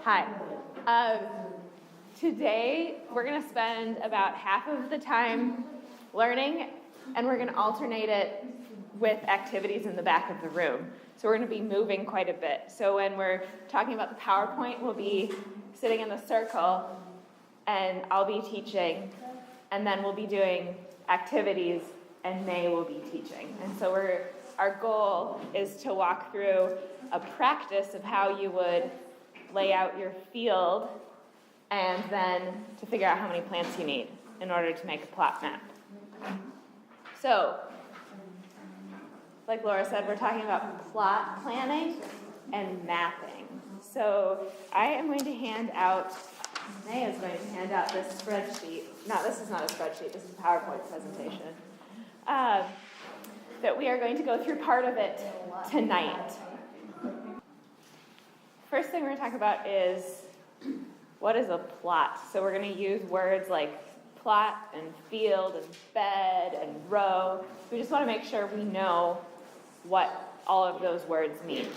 Hi. Today, we're going to spend about half of the time learning, and we're going to alternate it with activities in the back of the room. So we're going to be moving quite a bit. So when we're talking about the PowerPoint, we'll be sitting in the circle, and I'll be teaching, and then we'll be doing activities, and May will be teaching. And so our goal is to walk through a practice of how you would lay out your field, and then to figure out how many plants you need in order to make a plot map. So, like Laura said, we're talking about plot planning and mapping. So I am going to hand out, May is going to hand out this spreadsheet. No, this is not a spreadsheet, this is a PowerPoint presentation. That we are going to go through part of it tonight. First thing we're going to talk about is, what is a plot? So we're going to use words like plot and field and bed and row. We just want to make sure we know what all of those words mean.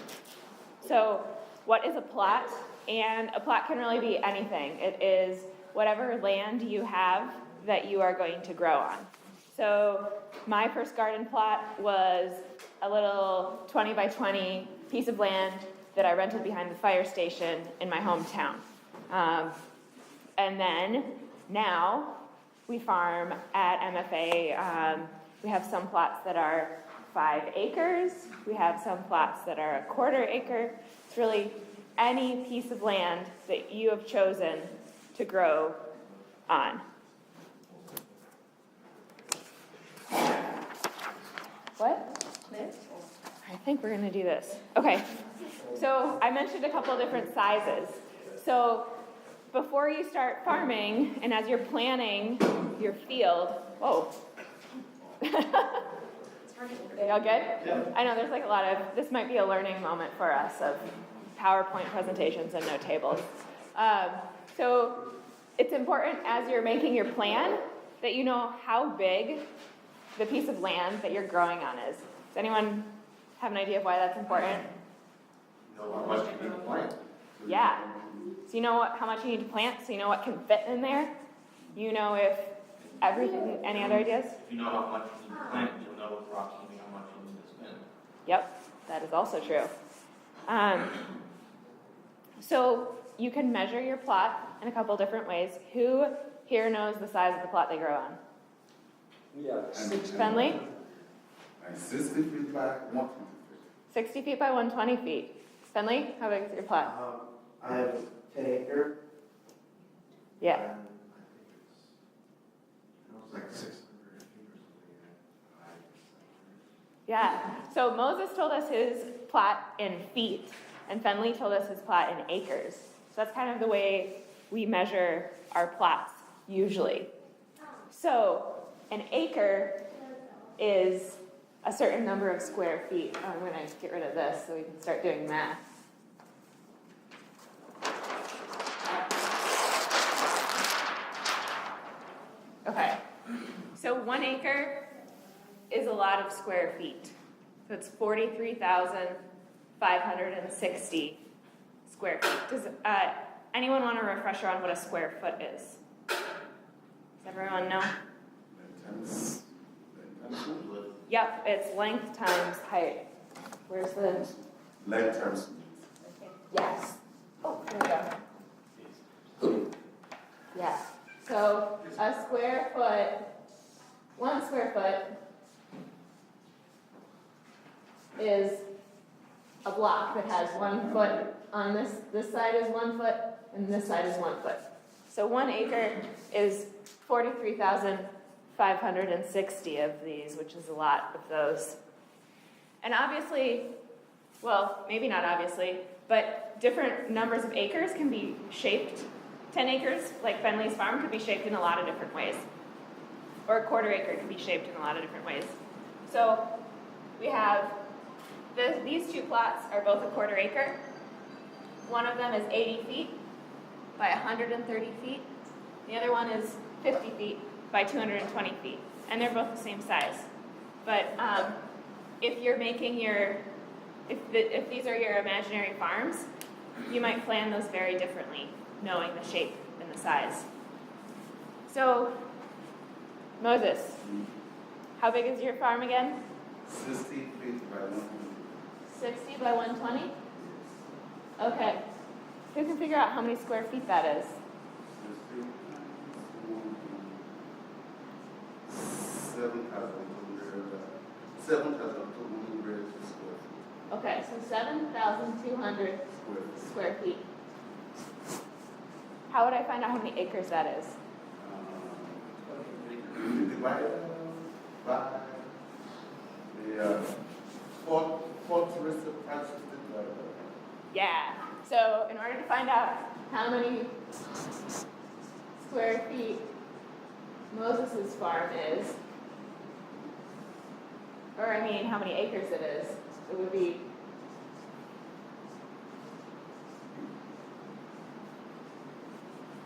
So what is a plot? And a plot can really be anything. It is whatever land you have that you are going to grow on. So my first garden plot was a little 20 by 20 piece of land that I rented behind the fire station in my hometown. And then now we farm at MFA. We have some plots that are 5 acres. We have some plots that are a quarter acre. It's really any piece of land that you have chosen to grow on. What? I think we're going to do this. Okay. So I mentioned a couple of different sizes. So before you start farming, and as you're planning your field, whoa. Y'all good? Yeah. I know there's like a lot of, this might be a learning moment for us of PowerPoint presentations and no tables. So it's important as you're making your plan that you know how big the piece of land that you're growing on is. Does anyone have an idea of why that's important? Know how much you need to plant. Yeah. So you know how much you need to plant, so you know what can fit in there. You know if everything, any other ideas? If you know how much you need to plant, you'll know approximately how much you need to spend. Yep, that is also true. So you can measure your plot in a couple different ways. Who here knows the size of the plot they grow on? Yeah. Finley? 60 feet by 120 feet. 60 feet by 120 feet. Finley, how big is your plot? I have 10 acre. Yeah. And I think it's like 600 feet or something. Yeah. So Moses told us his plot in feet, and Finley told us his plot in acres. So that's kind of the way we measure our plots usually. So an acre is a certain number of square feet. Oh, I'm going to get rid of this so we can start doing math. Okay, so 1 acre is a lot of square feet. So it's 43,560 square feet. Does anyone want a refresher on what a square foot is? Does everyone know? Yep, it's length times height. Where's the... Length times. Yes. Oh, there we go. Yeah. So a square foot, 1 square foot is a block that has 1 foot on this side is 1 foot, and this side is 1 foot. So 1 acre is 43,560 of these, which is a lot of those. And obviously, well, maybe not obviously, but different numbers of acres can be shaped. 10 acres, like Finley's farm, could be shaped in a lot of different ways. Or a quarter acre could be shaped in a lot of different ways. So we have these 2 plots are both a quarter acre. One of them is 80 feet by 130 feet. The other one is 50 feet by 220 feet. And they're both the same size. But if you're making your, if these are your imaginary farms, you might plan those very differently, knowing the shape and the size. So, Moses, how big is your farm again? 60 feet by 120. 60 by 120? Okay. Who can figure out how many square feet that is? 60 7,200 square feet. Okay, so 7,200 square feet. How would I find out how many acres that is? Divided by the fourth reciprocal practice. Yeah. So in order to find out how many square feet Moses' farm is, or I mean how many acres it is, it would be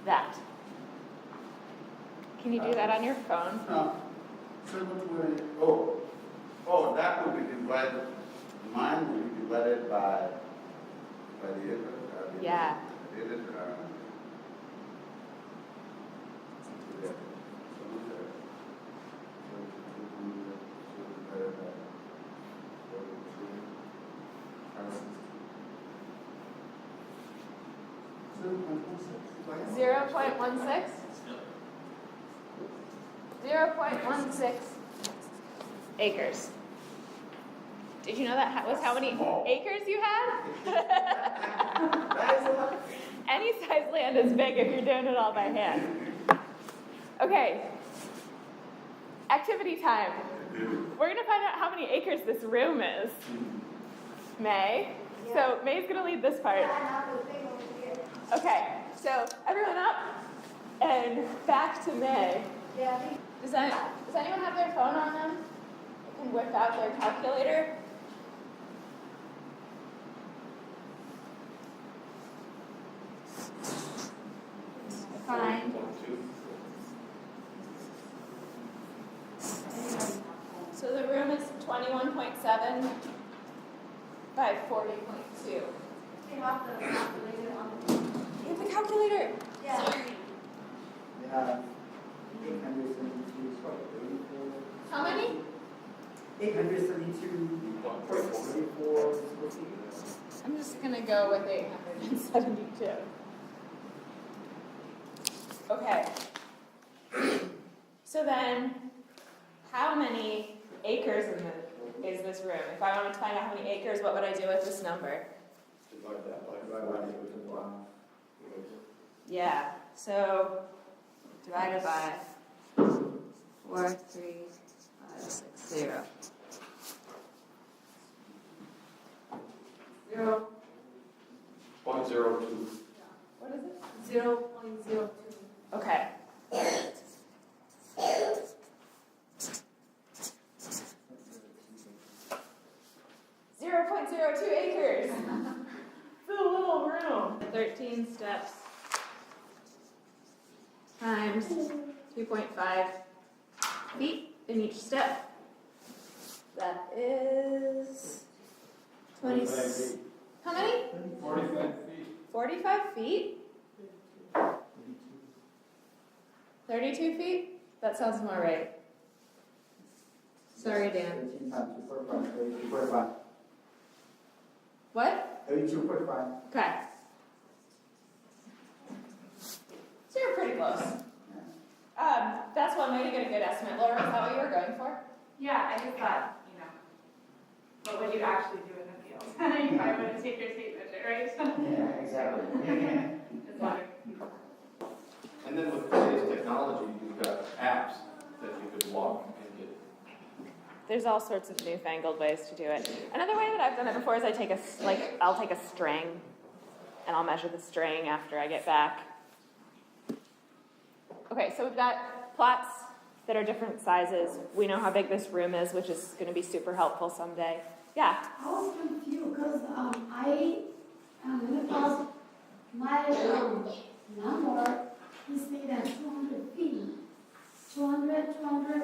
that. Can you do that on your phone? No. 720. Oh, that would be divided. Mine will be divided by the acre. Yeah. I did it. Zero 0.16? 0.16 acres. Did you know that was how many acres you had? Any size land is big if you're doing it all by hand. Okay. Activity time. We're going to find out how many acres this room is. May. So May's going to lead this part. Okay. So everyone up and back to May. Does anyone have their phone on them? They can whip out their calculator. Fine. So the room is 21.7 by 40.2. You have the calculator? Yeah. Sorry. Yeah. 872 square feet. How many? 872. 44 square feet. I'm just going to go with 872. Okay. So then, how many acres is this room? If I wanted to find out how many acres, what would I do with this number? Divide that by 1. Yeah, so divided by 4, 3, 5, 6, 0. 0. 0.02. What is it? 0.02. Okay. .02 acres. It's a little room. 13 steps times 2.5 feet in each step. That is 20. How many? 45 feet. 45 feet? 32 feet? That sounds more right. Sorry, Dan. 13 times 2.5, 32.5. What? 32.5. Okay. So you're pretty close. That's one way to get a good estimate. Laura, is that what you were going for? Yeah, I just thought, what would you actually do in the field? You probably wouldn't take your tape measure, right? Yeah, exactly. Just wondering. And then with today's technology, you've got apps that you could walk and get. There's all sorts of newfangled ways to do it. Another way that I've done it before is I'll take a string and I'll measure the string after I get back. Okay, so we've got plots that are different sizes. We know how big this room is, which is going to be super helpful someday. Yeah? I was confused because I in the past my number he said that 200 feet. 200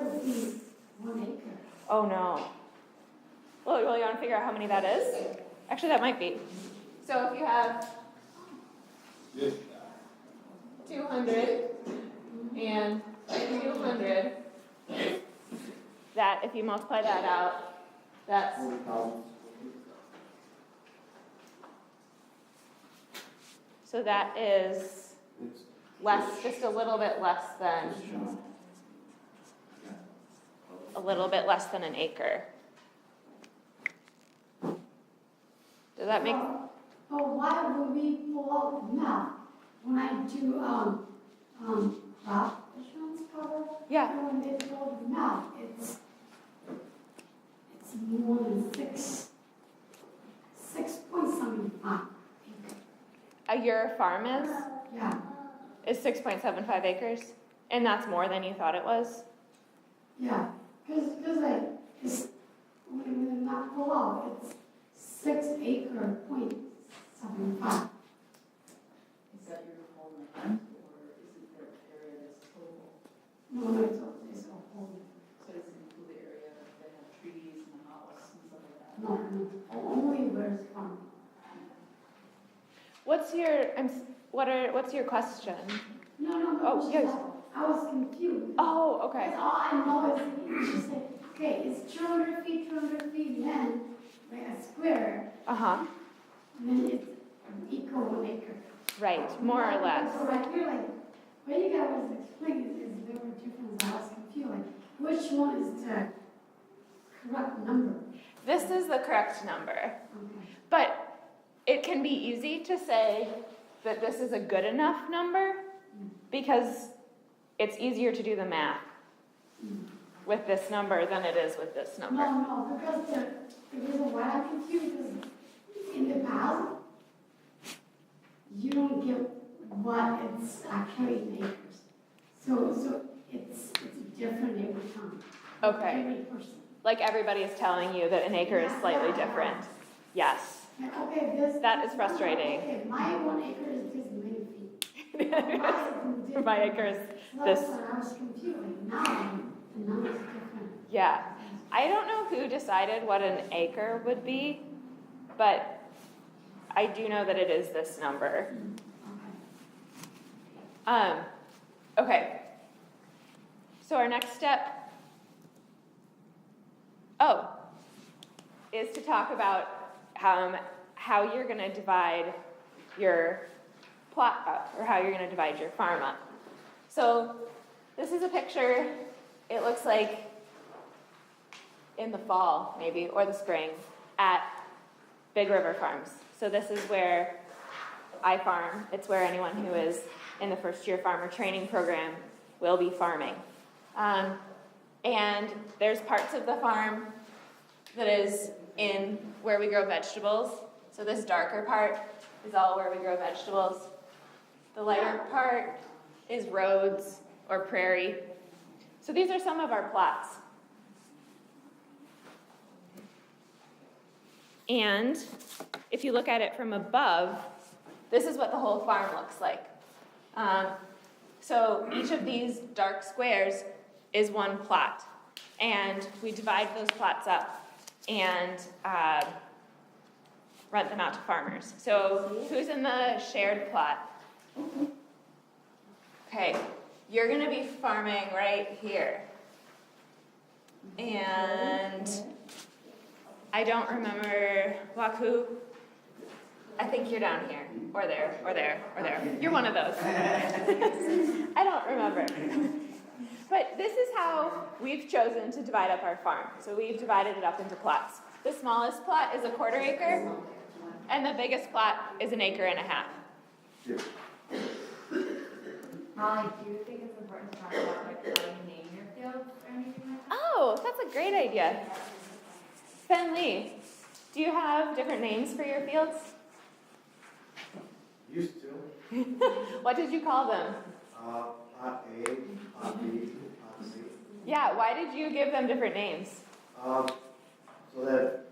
would be 1 acre. Oh no. Well, you want to figure out how many that is? Actually, that might be. So if you have 200 and 200, that if you multiply that out, that's 40,000. so that is It's less, just a little bit less than an acre. Does that make? But why would we pull out the map when I do, crop insurance cover? Yeah. And when they pull the map, it's more than six point something acre. Your farm Yeah, is 6.75 acres, and that's more than you thought it was? yeah, cause like, it's, when the map pull out, it's 6 acre point 75. Is that your whole land, or is it the area that's total? No, it's a whole, So does it include the area that have trees and a house and stuff like that? no, only where it's from. What's your question? No, Oh, just yes. that I was confused. Oh, okay. Because all I know is she said, okay, it's 200 feet, and then like a square, Uh-huh, and then it's equal 1 acre. right, more or less. So right here, like, what you guys was explaining is there were differences. I was confused, like, which one is the correct number? This is the correct number, Okay. but it can be easy to say that this is a good enough number because it's easier to do the math with this number than it is with this number. No, because the reason why I'm confused is in the past, you don't get what it's actually in acres. So it's different every time. Okay. Every person. Like everybody is telling you that an acre is slightly different. Yes. Like, okay, this. That is frustrating. Okay, my 1 acre is this many feet. My acre is So this. that's why I was confused. Like, now, the number's different. Yeah. I don't know who decided what an acre would be, but I do know that it is this number. Okay. Okay. So our next step, is to talk about how you're going to divide your plot up, or how you're going to divide your farm up. So this is a picture. It looks like in the fall, maybe, or the spring, at Big River Farms. So this is where I farm. It's where anyone who is in the first year farmer training program will be farming. And there's parts of the farm that is in where we grow vegetables. So this darker part is all where we grow vegetables. The lighter part is roads or prairie. So these are some of our plots. And if you look at it from above, this is what the whole farm looks like. So each of these dark squares is one plot. And we divide those plots up and rent them out to farmers. So who's in the shared plot? Okay, you're going to be farming right here. And I don't remember, Waku, I think you're down here, or there, or there, or there. You're one of those. I don't remember. But this is how we've chosen to divide up our farm. So we've divided it up into plots. The smallest plot is a 1/4 acre, and the biggest plot is 1.5 acres. Molly, do you think it's important to talk about like how you name your fields or anything like that? Oh, that's a great idea. Ben Lee, do you have different names for your fields? Used to. What did you call them? Pot A, Pot B, Pot C. Yeah, why did you give them different names? So that,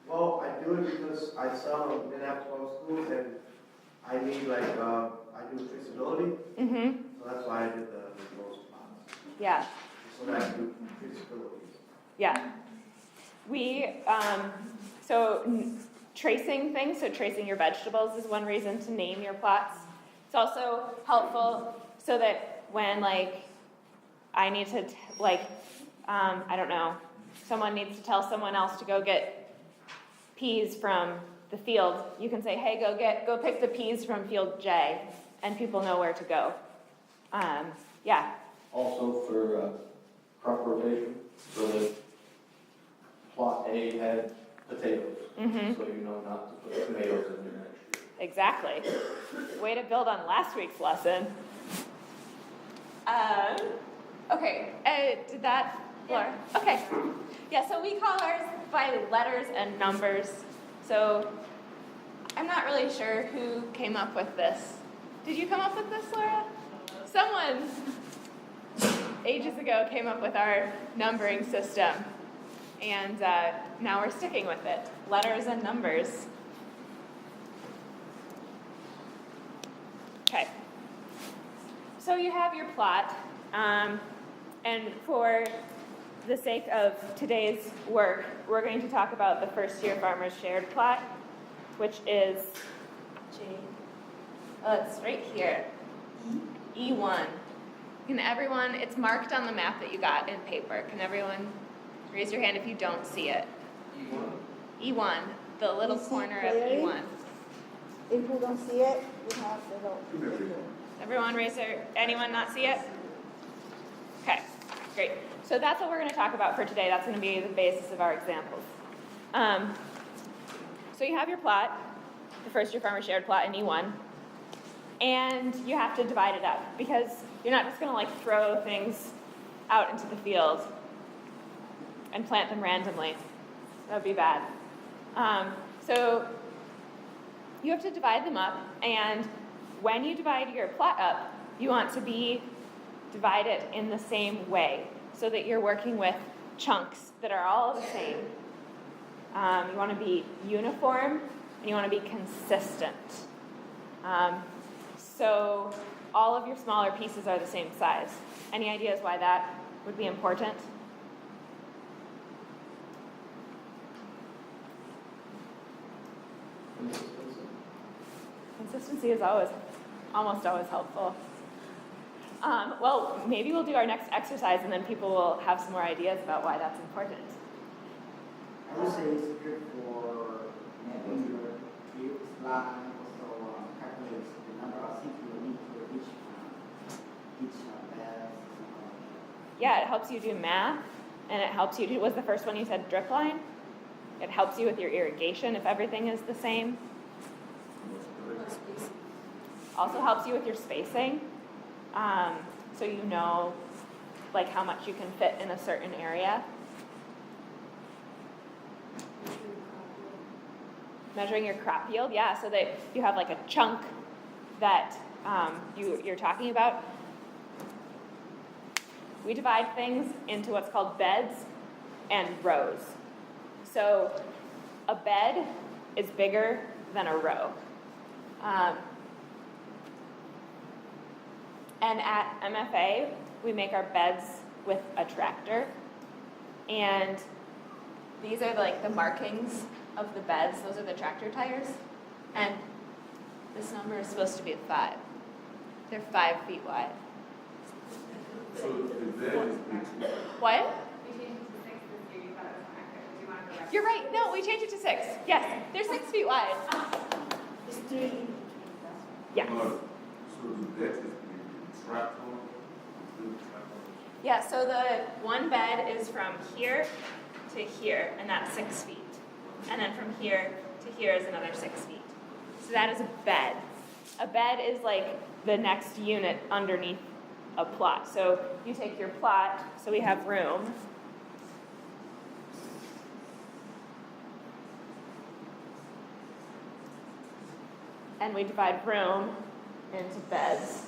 well, I do it because I sell in Minneapolis schools and I need like, I do traceability. Mm-hmm. So that's why I did those pots. Yeah, So that I do traceability. yeah. We, tracing things, so tracing your vegetables is one reason to name your plots. It's also helpful so that when like I need to I don't know, someone needs to tell someone else to go get peas from the field, you can say, hey, go pick the peas from field J, and people know where to go. Yeah. Also for crop rotation, so that plot A had potatoes, Mm-hmm. so you know not to put tomatoes in there next year. Exactly. Way to build on last week's lesson. Okay, did that, Laura? Okay. Yeah, so we call ours by letters and numbers. So I'm not really sure who came up with this. Did you come up with this, Laura? Someone ages ago came up with our numbering system. And now we're sticking with it. Letters and numbers. Okay. So you have your plot. And for the sake of today's work, we're going to talk about the first year farmers shared plot, which is, it's right here, E1. Can everyone, it's marked on the map that you got in paper. Can everyone raise your hand if you don't see it? E1, the little You see corner of clearly? E1. If you don't see it, you have to go. Everyone raise their, anyone not see it? Okay, great. So that's what we're going to talk about for today. That's going to be the basis of our examples. So you have your plot, the first year farmer shared plot in E1, and you have to divide it up because you're not just going to like throw things out into the field and plant them randomly. That would be bad. So you have to divide them up, and when you divide your plot up, you want to be divided in the same way so that you're working with chunks that are all the same. You want to be uniform and you want to be consistent. So all of your smaller pieces are the same size. Any ideas why that would be important? Consistency is almost always helpful. Well, maybe we'll do our next exercise and then people will have some more ideas about why that's important. I would say it's good for mapping your field line, also calculate the number of things you need for each bed. Yeah, it helps you do math, and it helps you do, was the first one you said drip line? It helps you with your irrigation if everything is the same. Also helps you with your spacing, so you know like how much you can fit in a certain area. Measuring your crop yield, yeah, so that you have like a chunk that you're talking about. We divide things into what's called beds and rows. So a bed is bigger than a row. And at MFA, we make our beds with a tractor. And these are like the markings of the beds. Those are the tractor tires. And this number is supposed to be 5. They're 5 feet wide. So the bed is big. What? We changed it to 6 this year, you thought it was inaccurate. Do you want to go back? You're right. No, we changed it to 6. Yes, they're 6 feet wide. It's 3. Yeah. So the bed is big. Tractor. Yeah, so the one bed is from here to here, and that's 6 feet. And then from here to here is another 6 feet. So that is a bed. A bed is like the next unit underneath a plot. So you take your plot, so we have room. And we divide room into beds.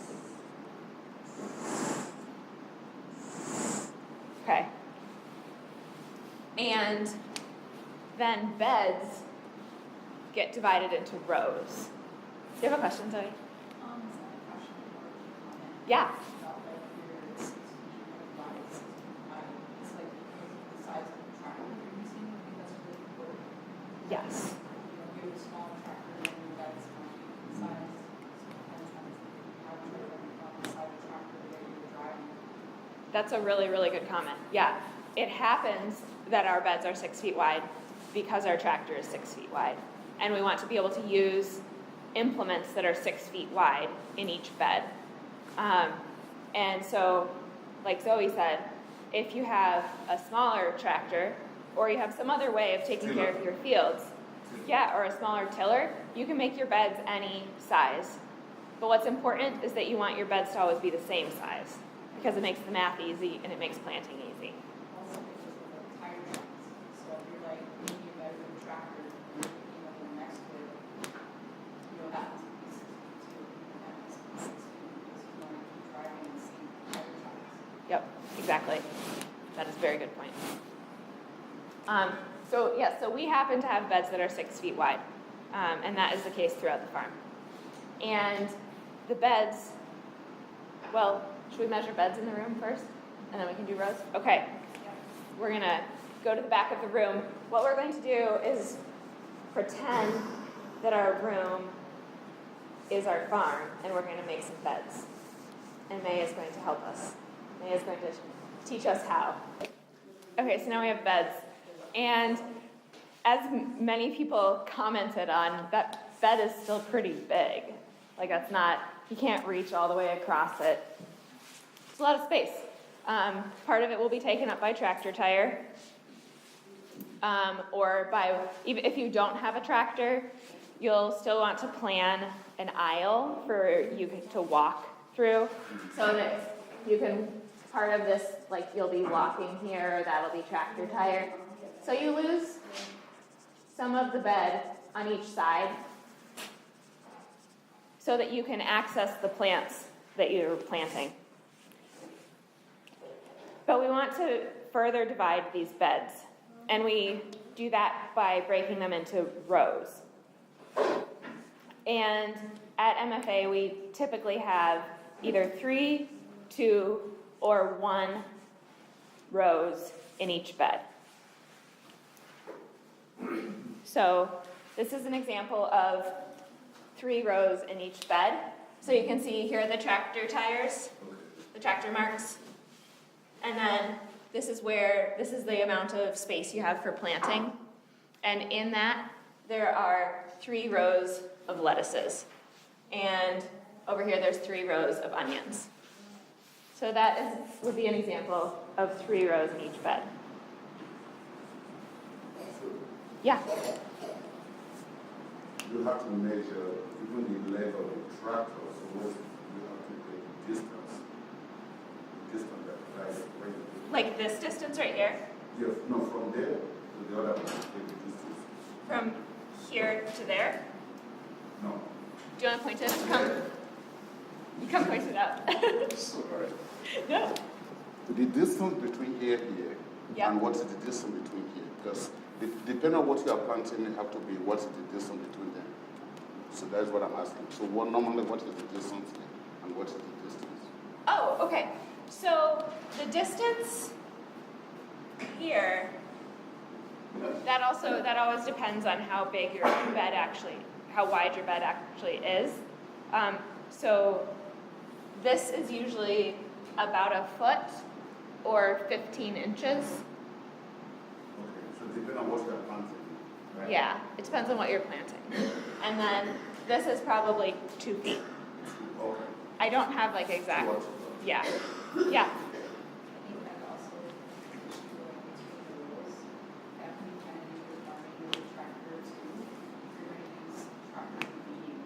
Okay. And then beds get divided into rows. Do you have a question, Zoe? Yeah. Yes. That's a really, really good comment. Yeah, it happens that our beds are 6 feet wide because our tractor is 6 feet wide. And we want to be able to use implements that are 6 feet wide in each bed. And so, like Zoe said, if you have a smaller tractor or you have some other way of taking care of your fields, yeah, or a smaller tiller, you can make your beds any size. But what's important is that you want your beds to always be the same size because it makes the math easy and it makes planting easy. Also because of the tire tracks. So if you're like making your bed with a tractor, the next bit, that has to be 6 feet too. And that has to be 6 feet because you want to keep driving the same tire tracks. Yep, exactly. That is a very good point. So we happen to have beds that are 6 feet wide, and that is the case throughout the farm. And the beds, well, should we measure beds in the room first, and then we can do rows? Okay. We're gonna go to the back of the room. What we're going to do is pretend that our room is our farm, and we're gonna make some beds. And May is going to help us. May is going to teach us how. Okay, so now we have beds. And as many people commented on, that bed is still pretty big. Like that's not, you can't reach all the way across it. It's a lot of space. Part of it will be taken up by tractor tire. Or by, even if you don't have a tractor, you'll still want to plan an aisle for you to walk through so that you can, part of this, like you'll be walking here, or that'll be tractor tire. So you lose some of the bed on each side so that you can access the plants that you're planting. But we want to further divide these beds, and we do that by breaking them into rows. And at MFA, we typically have either 3, 2, or 1 rows in each bed. So this is an example of 3 rows in each bed. So you can see here the tractor tires, the tractor marks. And then this is the amount of space you have for planting. And in that, there are 3 rows of lettuces. And over here, there's 3 rows of onions. So that would be an example of 3 rows in each bed. Yeah. You have to measure even the length of the tractor, so you have to take the distance that right. Like this distance right here? Yeah, no, from there to the other one, take the distance. From here to there? No. Do you want to point it? Come. You come point it out. Sorry. No. The distance between here and here, Yep. and what is the distance between here? Because depending on what you are planting, it have to be what is the distance between them. So that's what I'm asking. So normally what is the distance here, and what is the distance? Oh, okay. So the distance here, that always depends on how big your bed actually, how wide your bed actually is. So this is usually about a foot or 15 inches. Okay, so depending on what you are planting, right? Yeah, it depends on what you're planting. And then this is probably 2 feet. Okay. I don't have like exact, So what's- yeah. I Yeah. think that also, between the rows, that we kind of do with farming with the tractor too. If you're going to use tractor to weed,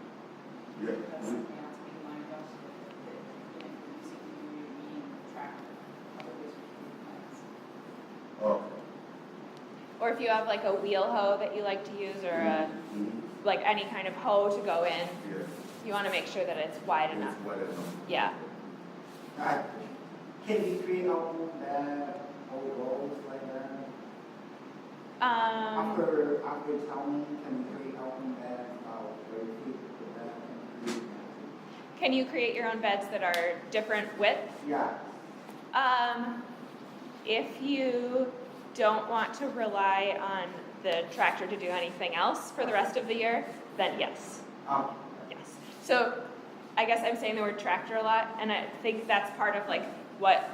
Yeah. that's something else to be lined up so that if you're using your weed tractor, otherwise you can plants. Okay. Or if you have like a wheel hoe that you like to use, or like any kind of hoe to go in, Yeah. you want to make sure that it's wide enough. It's wide enough. Yeah. Can we create our own bed, our roles like that? After telling, can we create our own bed about 30 feet of bed? Can you create your own beds that are different width? Yeah. If you don't want to rely on the tractor to do anything else for the rest of the year, then yes. Yes. So I guess I'm saying the word tractor a lot, and I think that's part of like what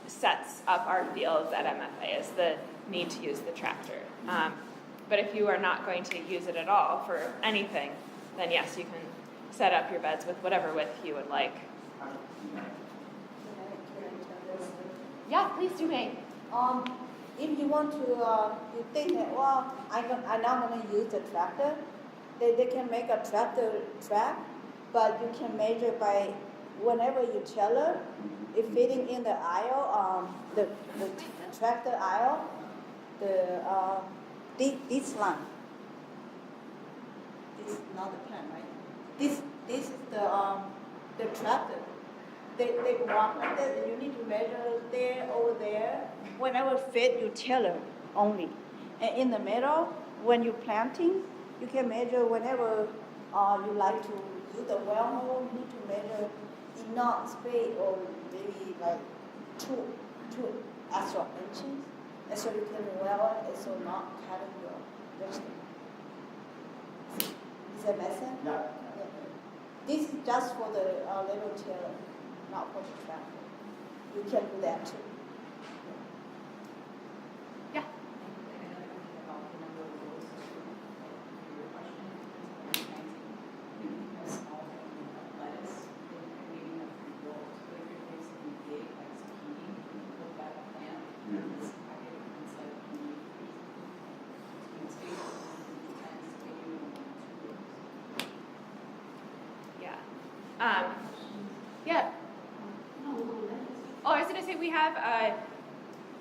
sets up our fields at MFA is the need to use the tractor. But if you are not going to use it at all for anything, then yes, you can set up your beds with whatever width you would like. Yeah, please do, May. If you want to, you think that, well, I'm not going to use the tractor, they can make a tractor track, but you can measure by whenever you trailer, it fitting in the aisle, the tractor aisle, this line. This is not the plan, right? This is the tractor. They walk like that, and you need to measure there, over there. Whenever fit, you trailer only. And in the middle, when you're planting, you can measure whenever you like to do the well hole, you need to measure enough space or maybe like two extra inches. And so you can well it, so not cutting your vegetable. Is that make sense? Yeah. This is just for the little trailer, not for the tractor. You can do that too. Yeah. About the number of rows, your question, because all the lettuce, maybe not 3 rows, but if you're basically big, like zucchini, look at a plant, it's packet, it's like you need space, plants, maybe 1 or 2 rows. Yeah. Yeah. Oh, I was going to say we have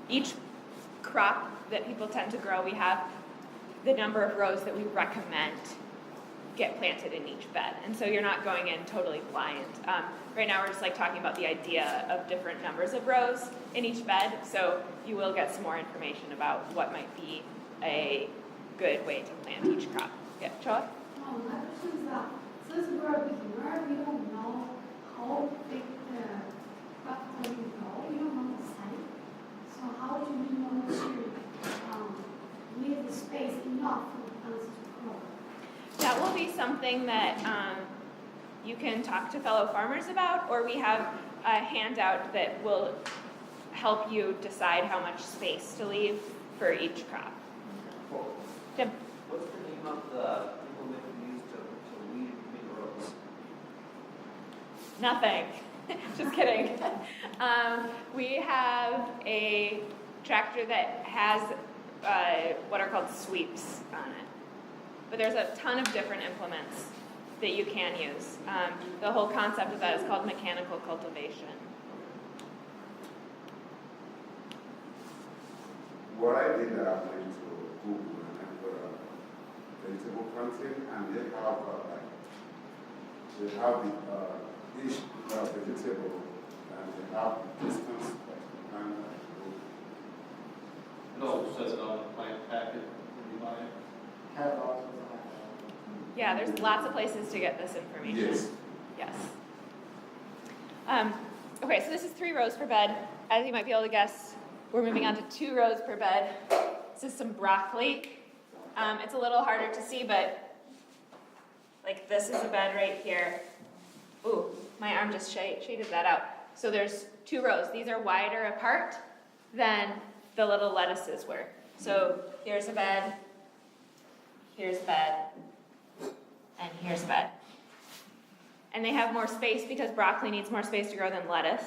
each crop that people tend to grow, we have the number of rows that we recommend get planted in each bed. And so you're not going in totally blind. Right now we're just like talking about the idea of different numbers of rows in each bed. So you will get some more information about what might be a good way to plant each crop. Yeah, Choa? My question is that since we're a beginner, we don't know how big the crop will grow. We don't know the site. So how do we know to leave the space enough for the plants to grow? That will be something that you can talk to fellow farmers about, or we have a handout that will help you decide how much space to leave for each crop. Jim? What's the name of the implement you use to weed between rows? Nothing. Just kidding. We have a tractor that has what are called sweeps on it. But there's a ton of different implements that you can use. The whole concept of that is called mechanical cultivation. What I did, I went to Google and I put vegetable planting, and they have each vegetable, and they have distance that you can go. No, it says it on the plant packet when you buy it. Catalogs. Yeah, there's lots of places to get this information. Yes. Yes. Okay, so this is 3 rows per bed. As you might be able to guess, we're moving on to 2 rows per bed. This is some broccoli. It's a little harder to see, but like this is a bed right here. Ooh, my arm just shaded that out. So there's 2 rows. These are wider apart than the little lettuces were. So here's a bed, here's a bed, and here's a bed. And they have more space because broccoli needs more space to grow than lettuce.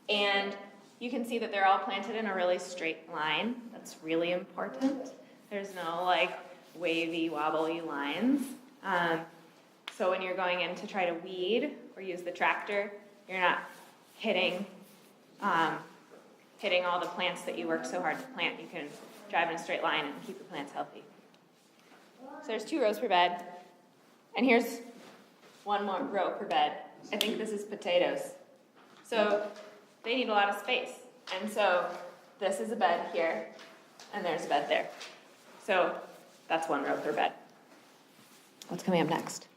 And you can see that they're all planted in a really straight line. That's really important. There's no like wavy, wobbly lines. So when you're going in to try to weed or use the tractor, you're not hitting all the plants that you work so hard to plant. You can drive in a straight line and keep the plants healthy. So there's 2 rows per bed. And here's 1 more row per bed. I think this is potatoes. So they need a lot of space. And so this is a bed here, and there's a bed there. So that's 1 row per bed. What's coming up next?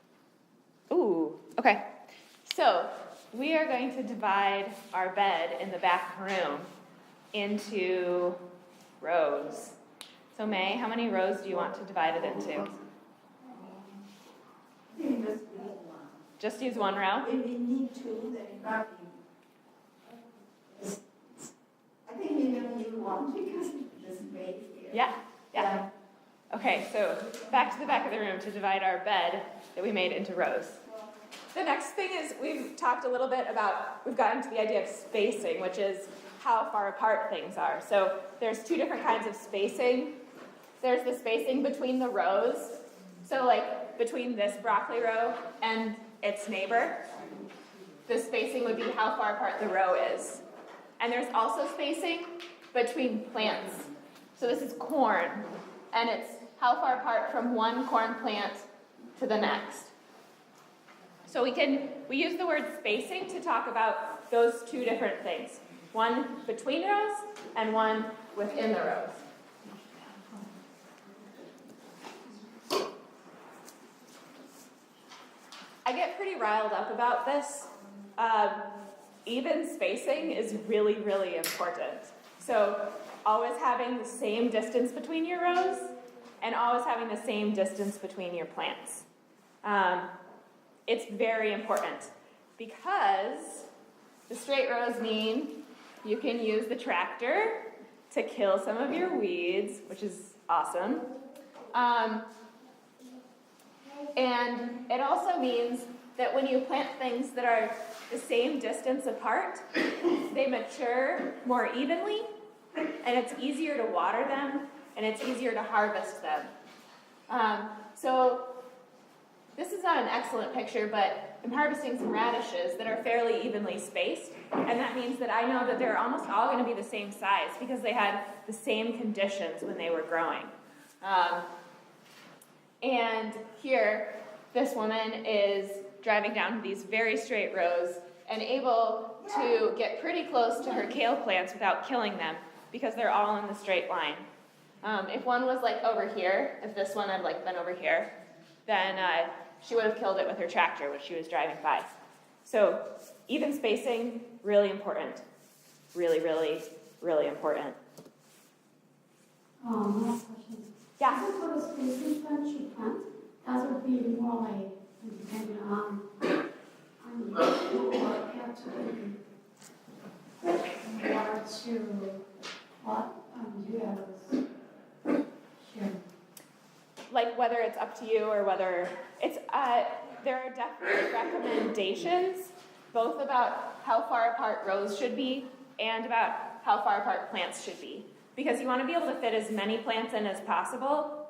Ooh, okay. So we are going to divide our bed in the back room into rows. So May, how many rows do you want to divide it into? Just use 1 row? If you need to, then you got the back of the room to divide our bed that we made into rows. The next thing is we've talked a little bit about, we've gotten to the idea of spacing, which is how far apart things are. So there's two different kinds of spacing. There's the spacing between the rows. So like between this broccoli row and its neighbor, the spacing would be how far apart the row is. And there's also spacing between plants. So this is corn, and it's how far apart from one corn plant to the next. So we use the word spacing to talk about those two different things. One between rows and one within the rows. I get pretty riled up about this. Even spacing is really, really important. So always having the same distance between your rows and always having the same distance between your plants. It's very important because the straight rows mean you can use the tractor to kill some of your weeds, which is awesome. And it also means that when you plant things that are the same distance apart, they mature more evenly, and it's easier to water them, and it's easier to harvest them. So this is not an excellent picture, but I'm harvesting some radishes that are fairly evenly spaced, and that means that I know that they're almost all going to be the same size because they had the same conditions when they were growing. And here, this woman is driving down these very straight rows and able to get pretty close to her kale plants without killing them because they're all in the straight line. If one was like over here, if this one had like been over here, then she would have killed it with her tractor, which she was driving by. So even spacing, really important. Really, really, really important. Last question. Yeah. Is it for the spacing plant you plant? That would be more like depending on what have to water to what you have here. Like whether it's up to you or whether it's, there are definitely recommendations, both about how far apart rows should be and about how far apart plants should be. Because you want to be able to fit as many plants in as possible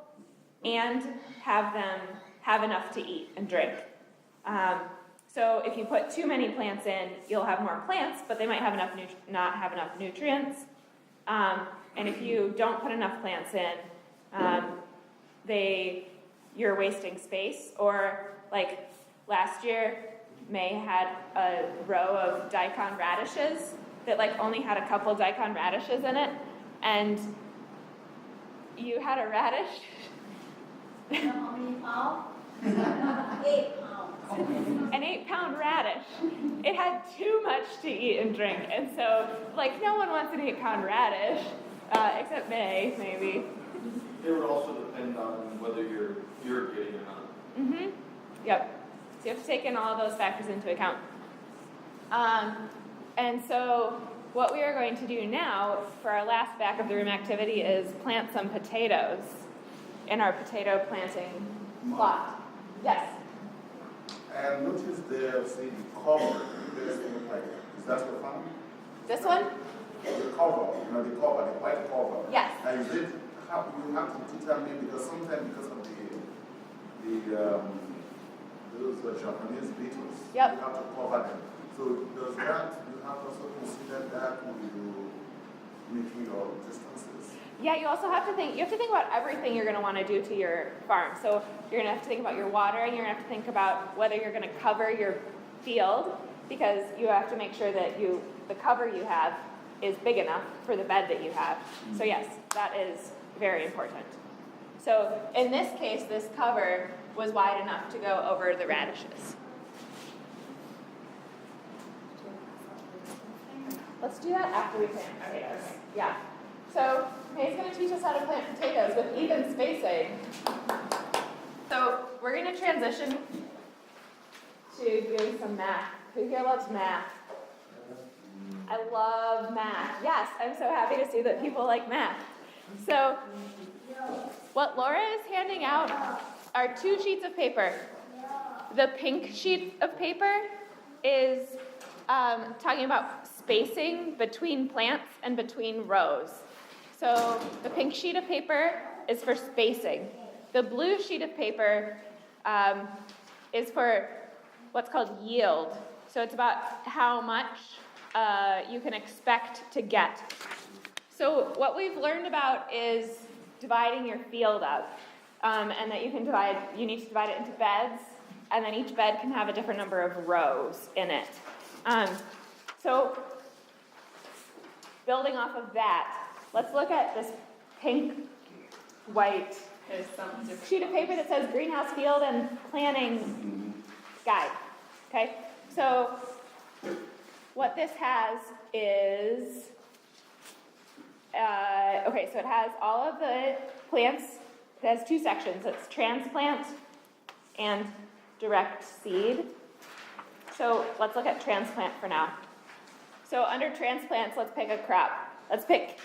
and have them have enough to eat and drink. So if you put too many plants in, you'll have more plants, but they might have enough not have enough nutrients. And if you don't put enough plants in, you're wasting space. Or like last year, May had a row of daikon radishes that like only had a couple daikon radishes in it, and you had a radish. How many pounds? 8 pounds. An 8-pound radish. It had too much to eat and drink, and so like no one wants an 8-pound radish, except May maybe. It would also depend on whether you're irrigating or not. Mm-hmm. Yep. So you have to take in all of those factors into account. And so what we are going to do now for our last back of the room activity is plant some potatoes in our potato planting plot. Yes? And notice there, say, the cover, there's like, is that the farm? This one? The cover, the cover, the white cover. Yes. And is it, how, you have to determine, because sometimes because of those Japanese beetles, Yep. you have to cover them. So does that, you have also considered that when you making your distances? Yeah, you also have to think about everything you're going to want to do to your farm. So you're going to have to think about your watering, you're going to have to think about whether you're going to cover your field, because you have to make sure that the cover you have is big enough for the bed that you have. So yes, that is very important. So in this case, this cover was wide enough to go over the radishes. Let's do that after we plant potatoes. Yeah. So May's going to teach us how to plant potatoes with even spacing. So we're going to transition to doing some math. Who here loves math? I love math. Yes, I'm so happy to see that people like math. So what Laura is handing out are two sheets of paper. The pink sheet of paper is talking about spacing between plants and between rows. So the pink sheet of paper is for spacing. The blue sheet of paper is for what's called yield. So it's about how much you can expect to get. So what we've learned about is dividing your field up, and that you need to divide it into beds, and then each bed can have a different number of rows in it. So building off of that, let's look at this pink, white There's some different. sheet of paper that says greenhouse field and planning guide. Okay, so what this has is, so it has all of the plants. It has two sections. It's transplant and direct seed. So let's look at transplant for now. So under transplants, let's pick a crop. Let's pick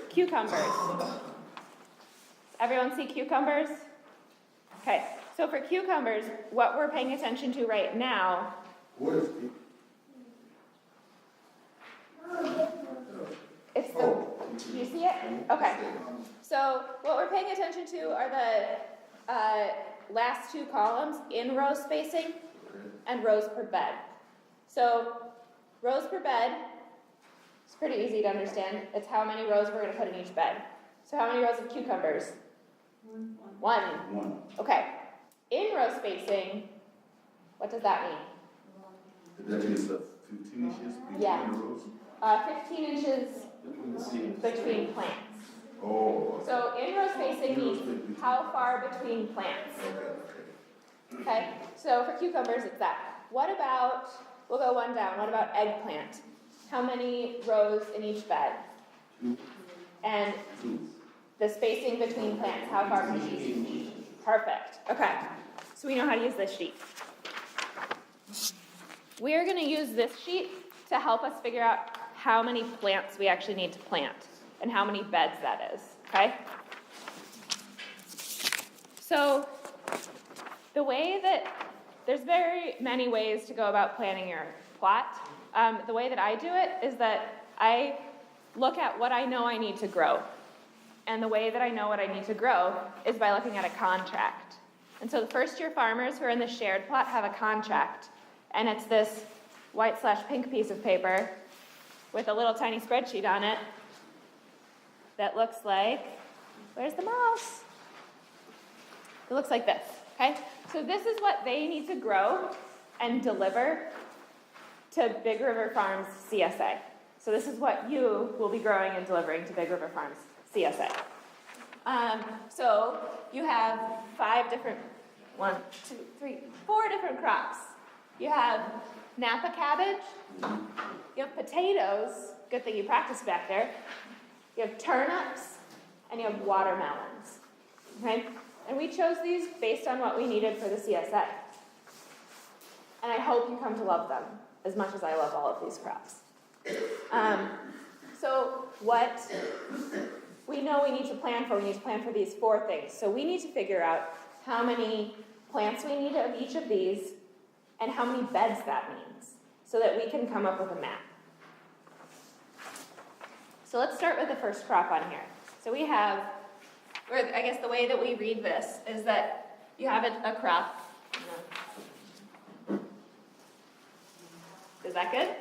cucumbers. Everyone see cucumbers? Okay, so for cucumbers, what we're paying attention to right now, What is it? it's the, do you see it? Okay. So what we're paying attention to are the last two columns in row spacing and rows per bed. So rows per bed, it's pretty easy to understand. It's how many rows we're going to put in each bed. So how many rows of cucumbers? One. One. Okay. In row spacing, what does that mean? That is 15 inches between Yeah. the rows? 15 inches Between the seeds. between plants. Oh. So in row spacing means how far between plants. Okay. Okay, so for cucumbers, it's that. What about, we'll go one down, what about eggplant? How many rows in each bed? And the spacing between plants, how far from each? Perfect, okay. So we know how to use this sheet. We're gonna use this sheet to help us figure out how many plants we actually need to plant and how many beds that is, okay? So the way that, there's very many ways to go about planning your plot. The way that I do it is that I look at what I know I need to grow. And the way that I know what I need to grow is by looking at a contract. And so the first year farmers who are in the shared plot have a contract. And it's this white/pink piece of paper with a little tiny spreadsheet on it that looks like, where's the mouse? It looks like this, okay? So this is what they need to grow and deliver to Big River Farms CSA. So this is what you will be growing and delivering to Big River Farms CSA. So you have 4 different crops. You have Napa cabbage, you have potatoes, good thing you practiced back there, you have turnips, and you have watermelons, okay? And we chose these based on what we needed for the CSA. And I hope you come to love them as much as I love all of these crops. So what we know we need to plan for these 4 things. So we need to figure out how many plants we need of each of these and how many beds that means so that we can come up with a map. So let's start with the first crop on here. So we have, or I guess the way that we read this is that you have a crop. Is that good?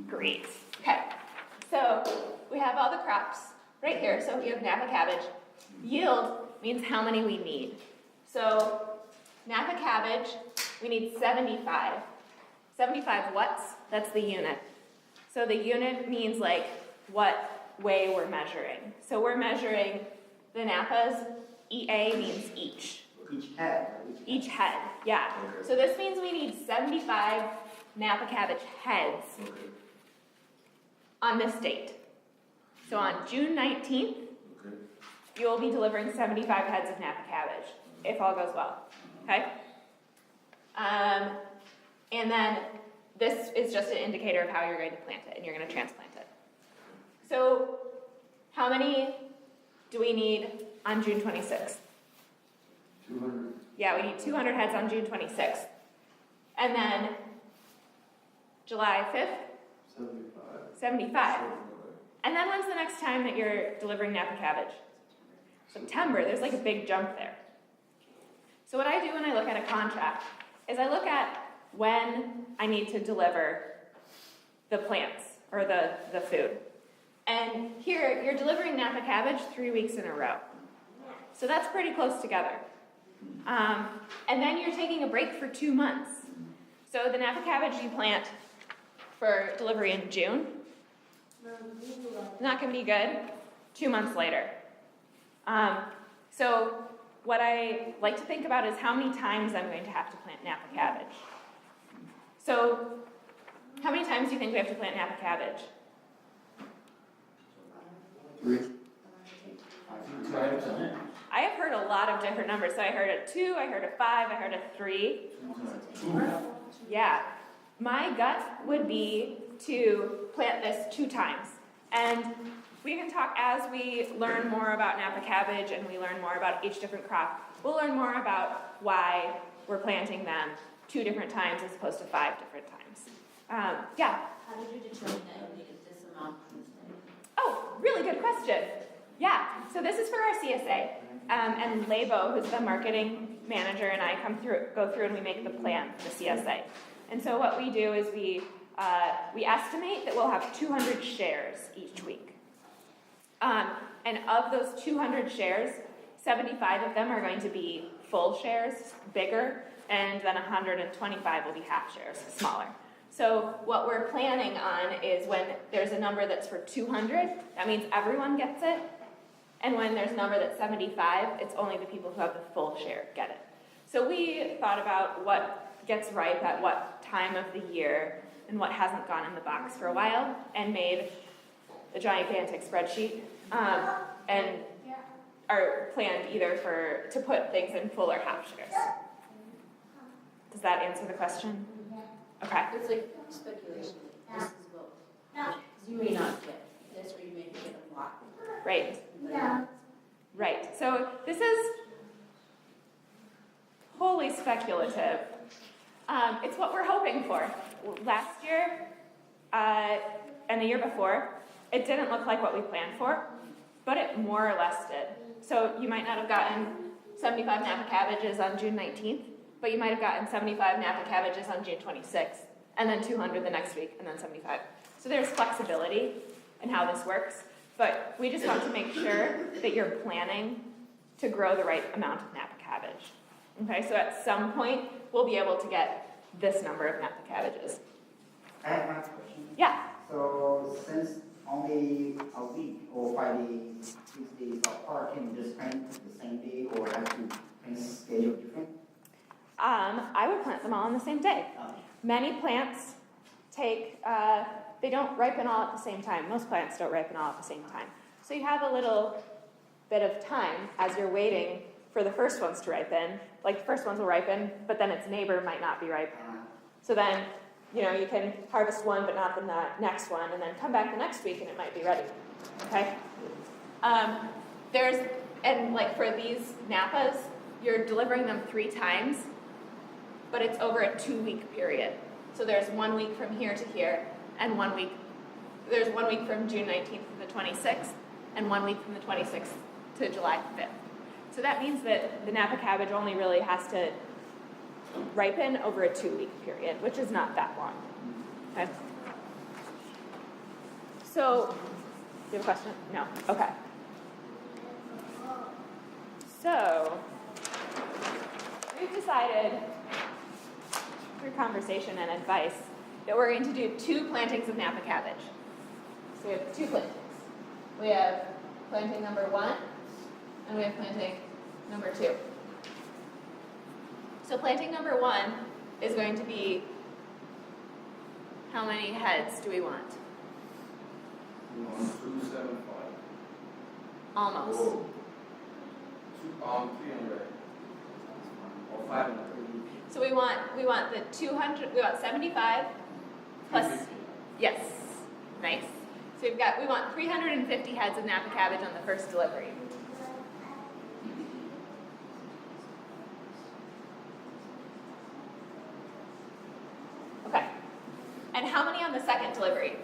Great. Okay. So we have all the crops right here. So you have Napa cabbage. Yield means how many we need. So Napa cabbage, we need 75. 75 what's? That's the unit. So the unit means like what way we're measuring. So we're measuring the Napas. EA means each. Each head. Each head, yeah. So this means we need 75 Napa cabbage heads on this date. So on June 19th, you will be delivering 75 heads of Napa cabbage, if all goes well, okay? And then this is just an indicator of how you're going to plant it, and you're going to transplant it. So how many do we need on June 26th? 200. Yeah, we need 200 heads on June 26th. And then July 5th, 75. And then when's the next time that you're delivering Napa cabbage? September. There's like a big jump there. So what I do when I look at a contract is I look at when I need to deliver the plants or the food. And here, you're delivering Napa cabbage 3 weeks in a row. So that's pretty close together. And then you're taking a break for 2 months. So the Napa cabbage you plant for delivery in June, not going to be good 2 months later. So what I like to think about is how many times I'm going to have to plant Napa cabbage. So how many times do you think we have to plant Napa cabbage? 3. 5 times. I have heard a lot of different numbers. So I heard a 2, I heard a 5, I heard a 3. Yeah. My gut would be to plant this 2 times. And we can talk as we learn more about Napa cabbage and we learn more about each different crop. We'll learn more about why we're planting them 2 different times as opposed to 5 different times. Yeah? How did you determine that you needed this amount per day? Oh, really good question. Yeah, so this is for our CSA. And Labo, who's the marketing manager, and I go through and we make the plan for the CSA. And so what we do is we estimate that we'll have 200 shares each week. And of those 200 shares, 75 of them are going to be full shares, bigger, and then 125 will be half shares, smaller. So what we're planning on is when there's a number that's for 200, that means everyone gets it. And when there's a number that's 75, it's only the people who have the full share get it. So we thought about what gets ripe at what time of the year and what hasn't gone in the box for a while and made a gigantic spreadsheet and are planned either to put things in full or half shares. Does that answer the question? Okay. It's like speculation. This is what, because you may not get this or you may get a lot. Right. Yeah. Right. So this is wholly speculative. It's what we're hoping for. Last year and the year before, it didn't look like what we planned for, but it more or less did. So you might not have gotten 75 Napa cabbages on June 19th, but you might have gotten 75 Napa cabbages on June 26th, and then 200 the next week, and then 75. So there's flexibility in how this works, but we just want to make sure that you're planning to grow the right amount of Napa cabbage. Okay, so at some point, we'll be able to get this number of Napa cabbages. I have one question. Yeah. So since only a week or 5 days, 6 days apart, can you just plant the same day or have to plant schedule different? I would plant them all on the same day. Many plants they don't ripen all at the same time. Most plants don't ripen all at the same time. So you have a little bit of time as you're waiting for the first ones to ripen. Like the first ones will ripen, but then its neighbor might not be ripe. So then, you can harvest one but not the next one, and then come back the next week and it might be ready. Okay? For these Napas, you're delivering them 3 times, but it's over a 2-week period. So there's 1 week from here to here, and there's 1 week from June 19th to the 26th, and 1 week from the 26th to July 5th. So that means that the Napa cabbage only really has to ripen over a 2-week period, which is not that long. Okay? So, do you have a question? No? Okay. So, we've decided through conversation and advice that we're going to do 2 plantings of Napa cabbage. So we have 2 plantings. We have planting number 1, and we have planting number 2. So planting number 1 is going to be, how many heads do we want? 275. Almost. 300. Or 500. So we want the 200, we want 75 plus, 350. yes, nice. So we want 350 heads of Napa cabbage on the first delivery. And how many on the second delivery?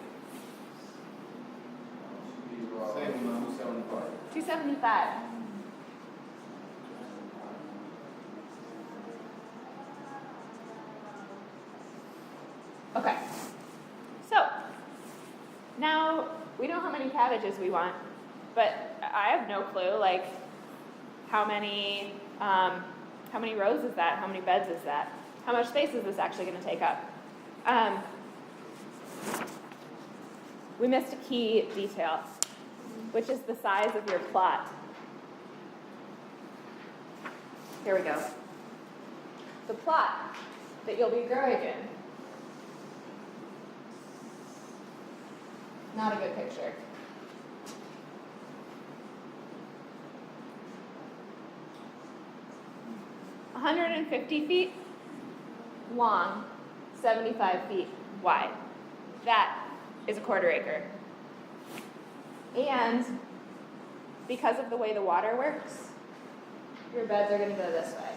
Same amount, 75. 275. Okay. So, now we know how many cabbages we want, but I have no clue, like, how many rows is that? How many beds is that? How much space is this actually going to take up? We missed a key detail, which is the size of your plot. Here we go. The plot that you'll be growing in. Not a good picture. $150 feet long, 75 feet wide. That is a quarter acre. And because of the way the water works, your beds are going to go this way.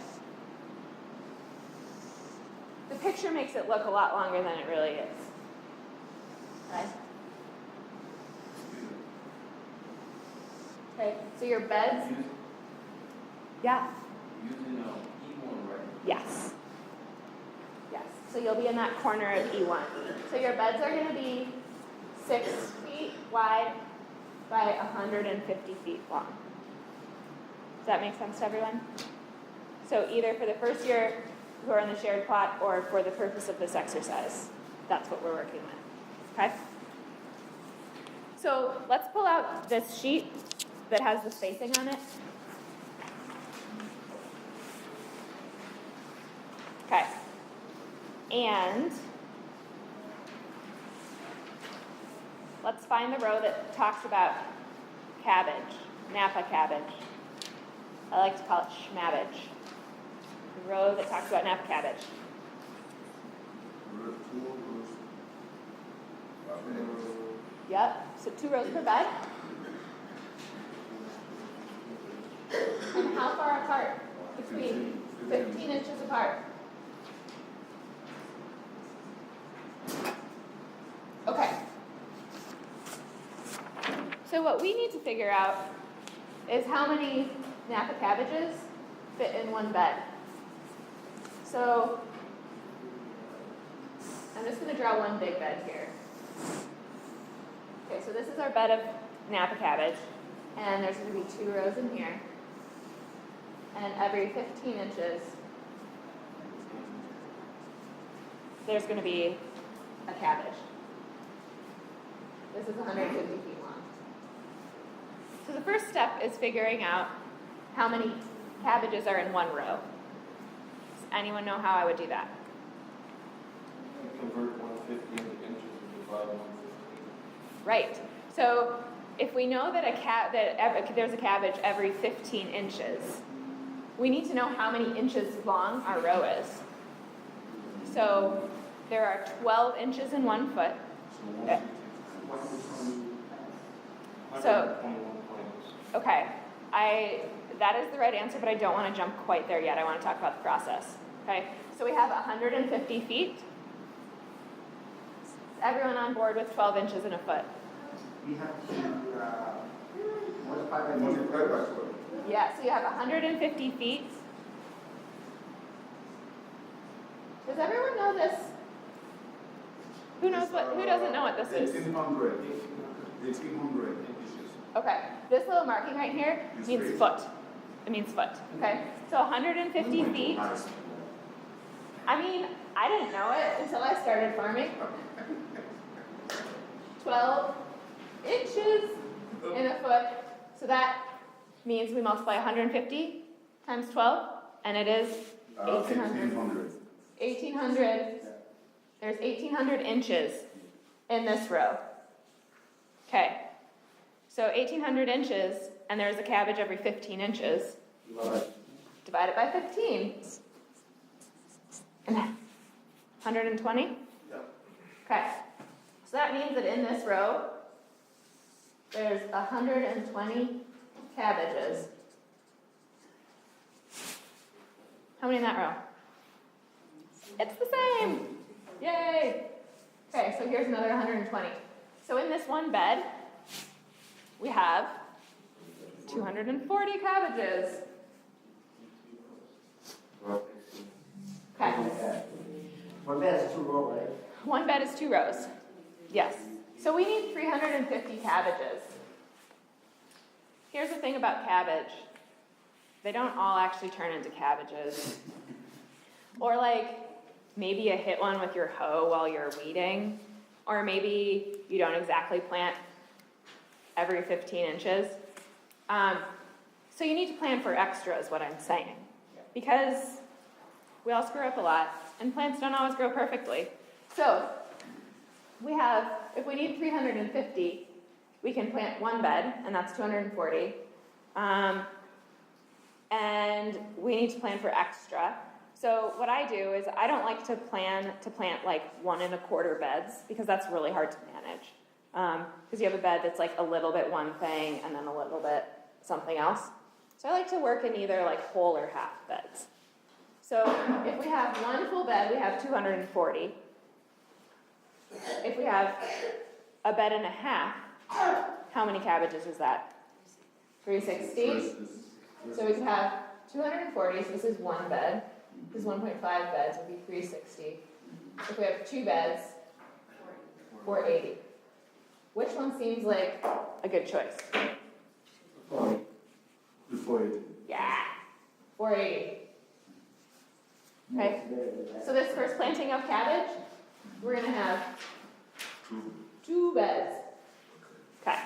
The picture makes it look a lot longer than it really is. Okay? Okay, so your beds, yeah. Using E1, right? Yes. Yes. So you'll be in that corner of E1. So your beds are going to be 6 feet wide by 150 feet long. Does that make sense to everyone? So either for the first year who are in the shared plot or for the purpose of this exercise, that's what we're working with. Okay? So let's pull out this sheet that has the spacing on it. Okay. And let's find the row that talks about cabbage, Napa cabbage. I like to call it schmabbage. The row that talks about Napa cabbage. Yep, so 2 rows per bed. And how far apart? Between 15 inches apart. Okay. So what we need to figure out is how many Napa cabbages fit in one bed. So I'm just going to draw one big bed here. Okay, so this is our bed of Napa cabbage, and there's going to be 2 rows in here. And every 15 inches, there's going to be a cabbage. This is 150 feet long. So the first step is figuring out how many cabbages are in one row. Does anyone know how I would do that? Convert 150 into inches and divide 150. Right. So if we know that there's a cabbage every 15 inches, we need to know how many inches long our row is. So there are 12 inches in 1 foot. So, okay, that is the right answer, but I don't want to jump quite there yet. I want to talk about the process. Okay, so we have 150 feet. Is everyone on board with 12 inches in a foot? We have to multiply by Multiply by 12. Yeah, so you have 150 feet. Does everyone know this? Who doesn't know what this is? 1800 inches. Okay, this little marking right here means foot. It means foot, okay? So 150 feet. I mean, I didn't know it until I started farming. 12 inches in a foot. So that means we multiply 150 times 12, and it is 1,800. 1,800. There's 1,800 inches in this row. Okay. So 1,800 inches, and there's a cabbage every 15 inches. Divide it by 15. And 120? Yep. Okay. So that means that in this row, there's 120 cabbages. How many in that row? It's the same. Yay. Okay. Okay, so here's another 120. So in this one bed, we have 240 cabbages. Okay. One bed is 2 rows, right? One bed is 2 rows. Yes. So we need 350 cabbages. Here's the thing about cabbage. They don't all actually turn into cabbages. Or like, maybe you hit one with your hoe while you're weeding. Or maybe you don't exactly plant every 15 inches. So you need to plan for extra is what I'm saying. Because we all screw up a lot, and plants don't always grow perfectly. So we have, if we need 350, we can plant one bed, and that's 240. And we need to plan for extra. So what I do is I don't like to plan to plant like 1 1/4 beds, because that's really hard to manage. Because you have a bed that's like a little bit one thing and then a little bit something else. So I like to work in either like whole or half beds. So if we have 1 full bed, we have 240. If we have a bed and a half, how many cabbages is that? 360. So we could have 240, so this is 1 bed. This is 1.5 beds, would be 360. If we have 2 beds, 480. Which one seems like a good choice? 480. Yeah, 480. Okay, so this first planting of cabbage, we're gonna have 2 beds. Okay.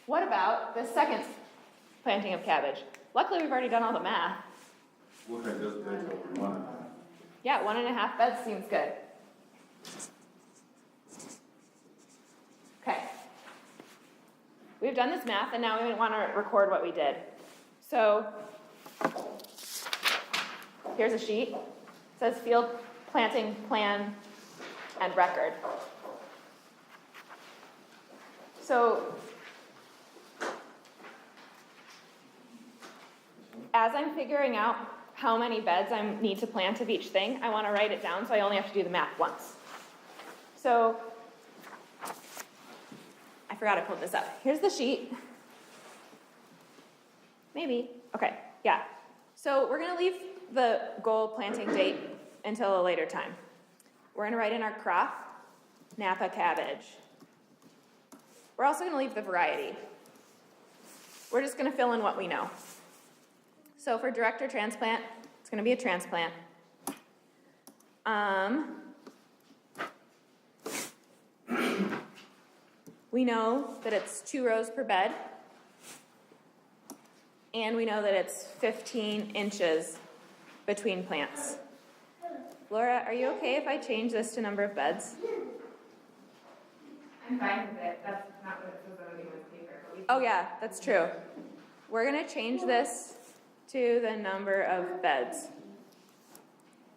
What about the second planting of cabbage? Luckily, we've already done all the math. Okay, just take 1. Yeah, 1 1/2 beds seems good. Okay. We've done this math, and now we want to record what we did. So here's a sheet. It says field planting plan and record. So as I'm figuring out how many beds I need to plant of each thing, I want to write it down so I only have to do the math once. So I forgot I pulled this up. Here's the sheet. Maybe. Okay, yeah. So we're going to leave the goal planting date until a later time. We're going to write in our crop, Napa cabbage. We're also going to leave the variety. We're just going to fill in what we know. So for direct or transplant, it's going to be a transplant. We know that it's 2 rows per bed. And we know that it's 15 inches between plants. Laura, are you okay if I change this to number of beds? I'm fine with it. That's not what it says on anyone's paper. Oh yeah, that's true. We're going to change this to the number of beds.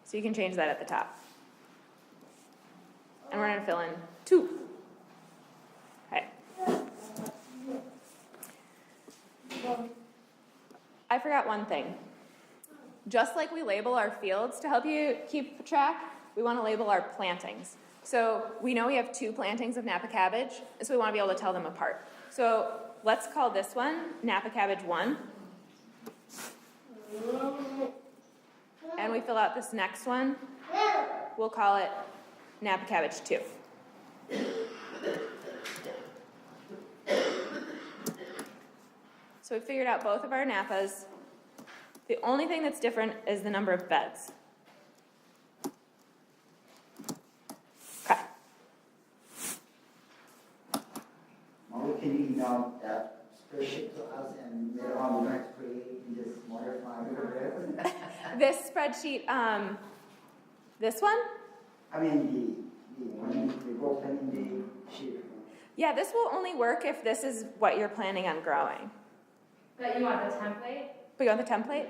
So you can change that at the top. And we're going to fill in 2. Okay. I forgot one thing. Just like we label our fields to help you keep track, we want to label our plantings. So we know we have 2 plantings of Napa cabbage, and so we want to be able to tell them apart. So let's call this one Napa cabbage 1. And we fill out this next one. We'll call it Napa cabbage 2. So we figured out both of our Napas. The only thing that's different is the number of beds. Okay. Or can you email that spreadsheet to us and later on we're going to create and just modify it? This spreadsheet, this one? I mean, the goal planning the sheet. Yeah, this will only work if this is what you're planning on growing. But you want the template? But you want the template?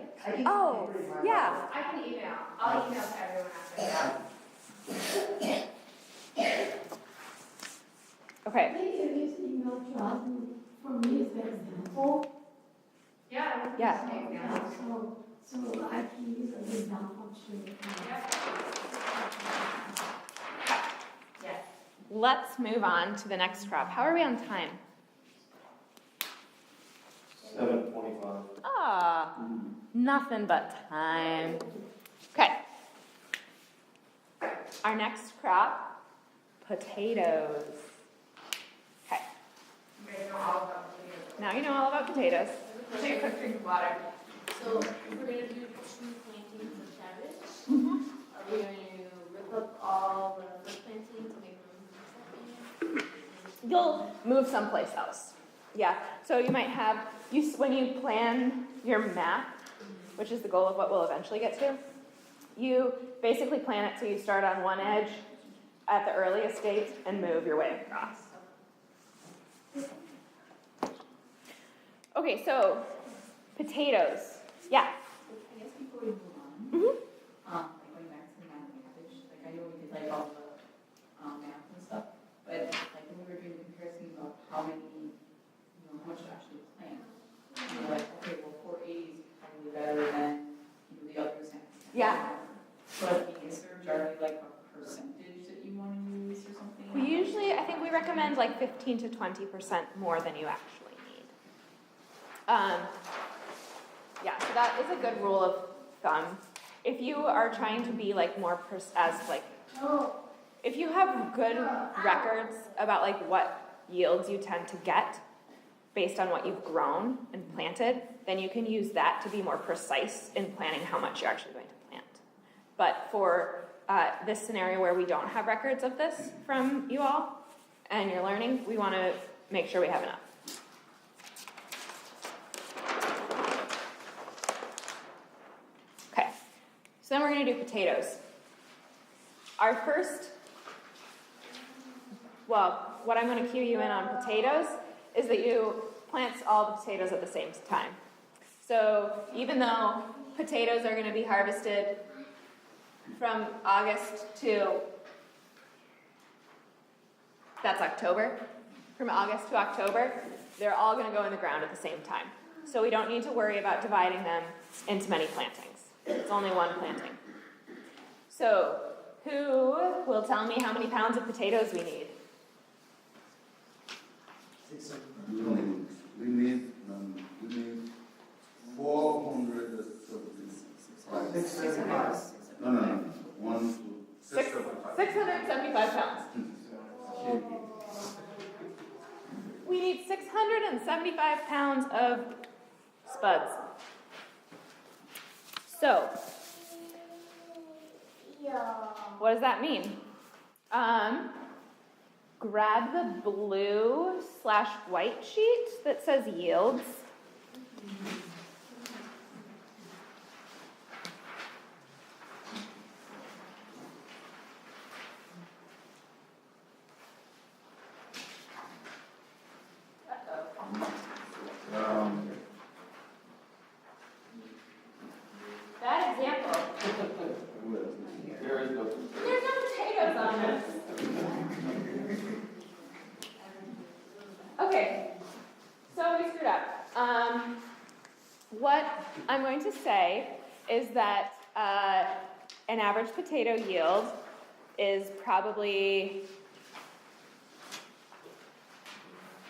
Oh, yeah. I can email. I'll email to everyone after that. Okay. Maybe you just email to us for me as an example. Yeah. Yeah. So I can use an example to. Yes. let's move on to the next crop. How are we on time? 7:25. Ah, nothing but time. Okay. Our next crop, potatoes. Okay. You guys know all about potatoes. Now you know all about potatoes. Take a quick drink of water. So we're gonna do 2 plantings of cabbage. Are we going to rip up all the first planting to make room for the second? You'll move someplace else. Yeah. So you might have when you plan your map, which is the goal of what we'll eventually get to. You basically plan it so you start on one edge at the earliest date and move your way across. Okay, so potatoes. Yeah. I guess before we move on, Mhm. like going back to the math and cabbage, like I know we did like all the math and stuff, but like when we were doing the comparison of how many, how much to actually plant, like, okay, well, 480 is probably better than, the others. Yeah. But I mean, is there generally like a percentage that you want to use or something? I think we recommend like 15 to 20% more than you actually need. Yeah, so that is a good rule of thumb. If you are trying to be like more if you have good records about like what yields you tend to get based on what you've grown and planted, then you can use that to be more precise in planning how much you're actually going to plant. But for this scenario where we don't have records of this from you all and you're learning, we want to make sure we have enough. Okay, so then we're going to do potatoes. Our first, what I'm going to cue you in on potatoes is that you plant all the potatoes at the same time. So even though potatoes are going to be harvested from August to, that's October, from August to October, they're all going to go in the ground at the same time. So we don't need to worry about dividing them into many plantings. It's only one planting. So who will tell me how many pounds of potatoes we need? We need 475. No. 675 pounds. We need 675 pounds of spuds. So, what does that mean? Grab the blue/white sheet that says yields. That example. There's no potatoes on this. Okay, so we screwed up. What I'm going to say is that an average potato yield is probably,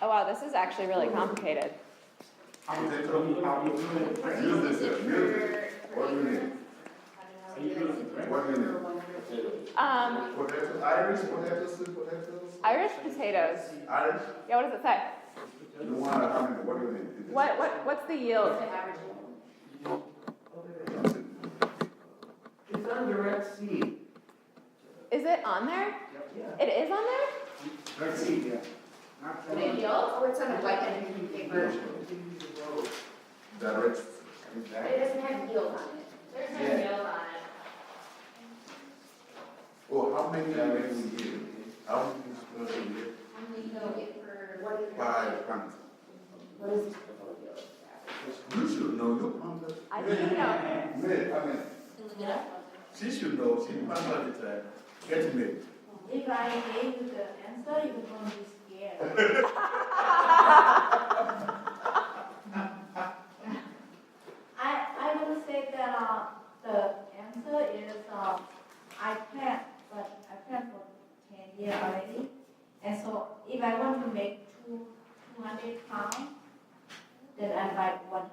oh wow, this is actually really complicated. Use this. What do you need? What do you need? Potato, Irish potatoes, sweet potatoes? Irish potatoes. Irish? Yeah, what does it say? You want how many? What do you need? What's the yield? It's on the Red Sea. Is it on there? Yeah. It is on there? Red Sea, yeah. The yield, or it's on a white and paper? Direct. It doesn't have yield on it. There's no yield on it. Oh, how many are we here? How many supposed to be? How many you get for, what is it? 5 pounds. What is the total yield? You should know your pound. I think no. May, I mean, Can look it up. she should know. She must have it. Get me. If I gave you the answer, you're going to be scared. I will say that the answer is I plant for 10 years already, So if I want to make 200 pounds, then I buy 100 pounds.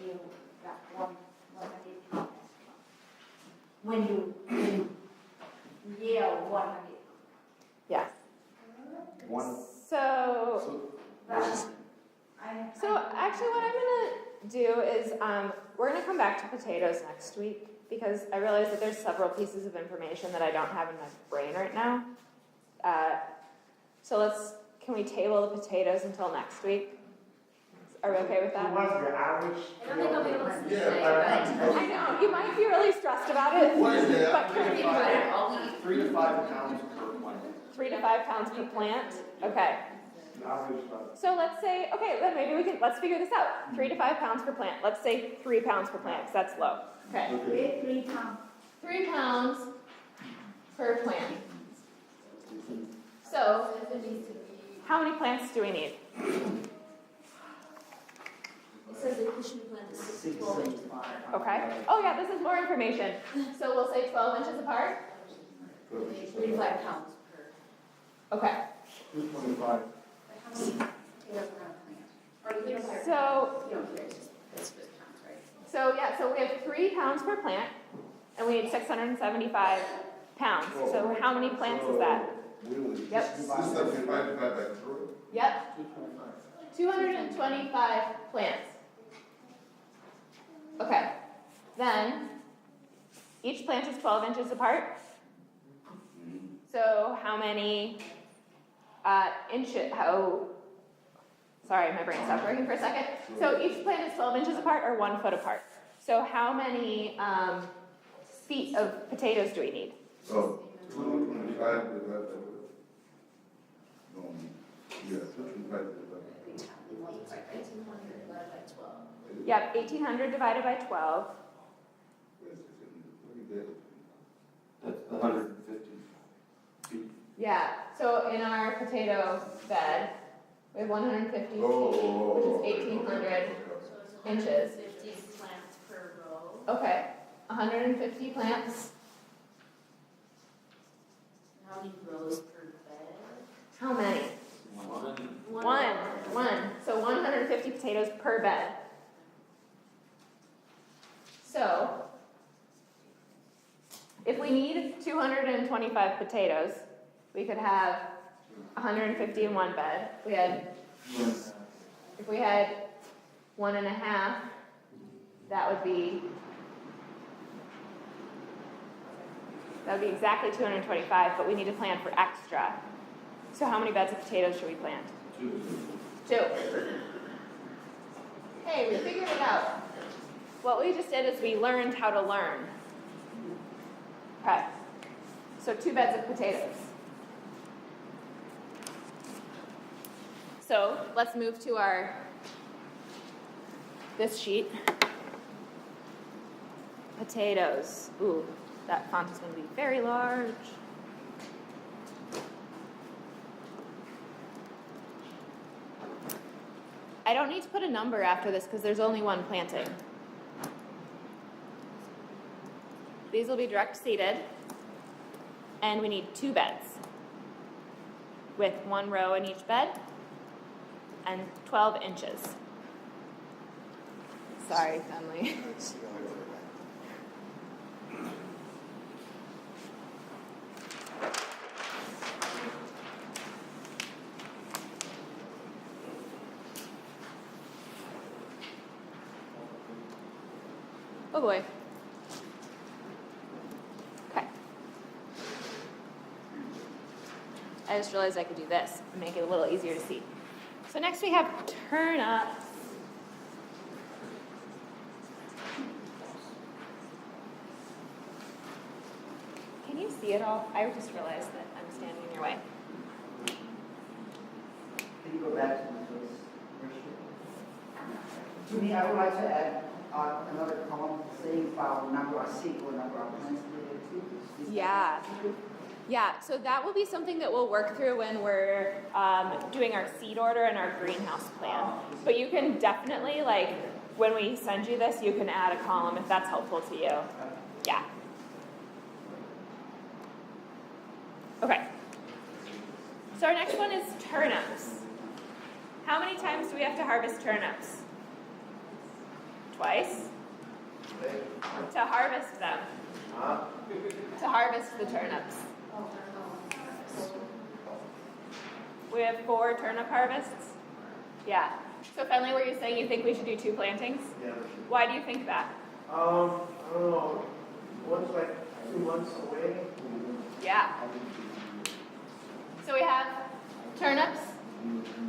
You got 100 pounds extra. When you yield 100 pounds. Yes. One. So actually what I'm gonna do is, we're gonna come back to potatoes next week because I realize that there's several pieces of information that I don't have in my brain right now. So can we table the potatoes until next week? Are we okay with that? What's the average? I don't think I'll be able to see Yeah, tonight, I know, you might be really stressed about it. What is the But but. I'll eat. 3 to 5 pounds per plant. 3 to 5 pounds per plant? Okay. The average, So let's say, okay, then maybe let's figure this out. 3 to 5 pounds per plant. Let's say 3 pounds per plant, because that's low. Okay. Okay. 3 pounds. 3 pounds per plant. So, how many plants do we need? It says the cushion plant is 12 inches apart. Okay. Oh yeah, this is more information. So we'll say 12 inches apart? 3 to 5 pounds per. Okay. 225. But how many potatoes per plant? Or you don't care? So, You don't care, it's just pounds, right? so yeah, so we have 3 pounds per plant, and we need 675 pounds. So how many plants is that? Yep. 675 divided by 3. Yep. 225 plants. Okay. Then, each plant is 12 inches apart. So how many inches, sorry, my brain stopped working for a second. So each plant is 12 inches apart or 1 foot apart. So how many feet of potatoes do we need? Oh, 225 divided by no, yeah, 225 divided by 1800 divided by 12. Yep, 1800 divided by 12. That's 150 feet. Yeah, so in our potato bed, we have 150 feet, Oh. which is 1800 So inches. it's 150 plants per row. Okay, 150 plants. How many rows per bed? How many? One. So 150 potatoes per bed. So, if we need 225 potatoes, we could have 150 in one bed. If we had 1.5, that would be exactly 225, but we need to plan for extra. So how many beds of potatoes should we plant? 2. Hey, we figured it out. What we just did is we learned how to learn. Okay. So 2 beds of potatoes. So let's move to this sheet. Potatoes. Ooh, that font is going to be very large. I don't need to put a number after this because there's only one planting. These will be direct seeded, and we need 2 beds with 1 row in each bed and 12 inches. Sorry, family. Oh boy. Okay. I just realized I could do this and make it a little easier to see. So next we have turnips. Can you see it all? I just realized that I'm standing in your way. Can you go back to the first question? To me, I would like to add another column saying about number of seed or number of plants needed too. Yeah. Yeah, so that will be something that we'll work through when we're doing our seed order and our greenhouse plan. But you can definitely, like, when we send you this, you can add a column if that's helpful to you. Yeah. Okay. So our next one is turnips. How many times do we have to harvest turnips? Twice? To harvest them. To harvest the turnips. We have 4 turnip harvests? Yeah. So Fenley, were you saying you think we should do 2 plantings? Yeah. Why do you think that? I don't know, one's like 2 months away. Yeah. So we have turnips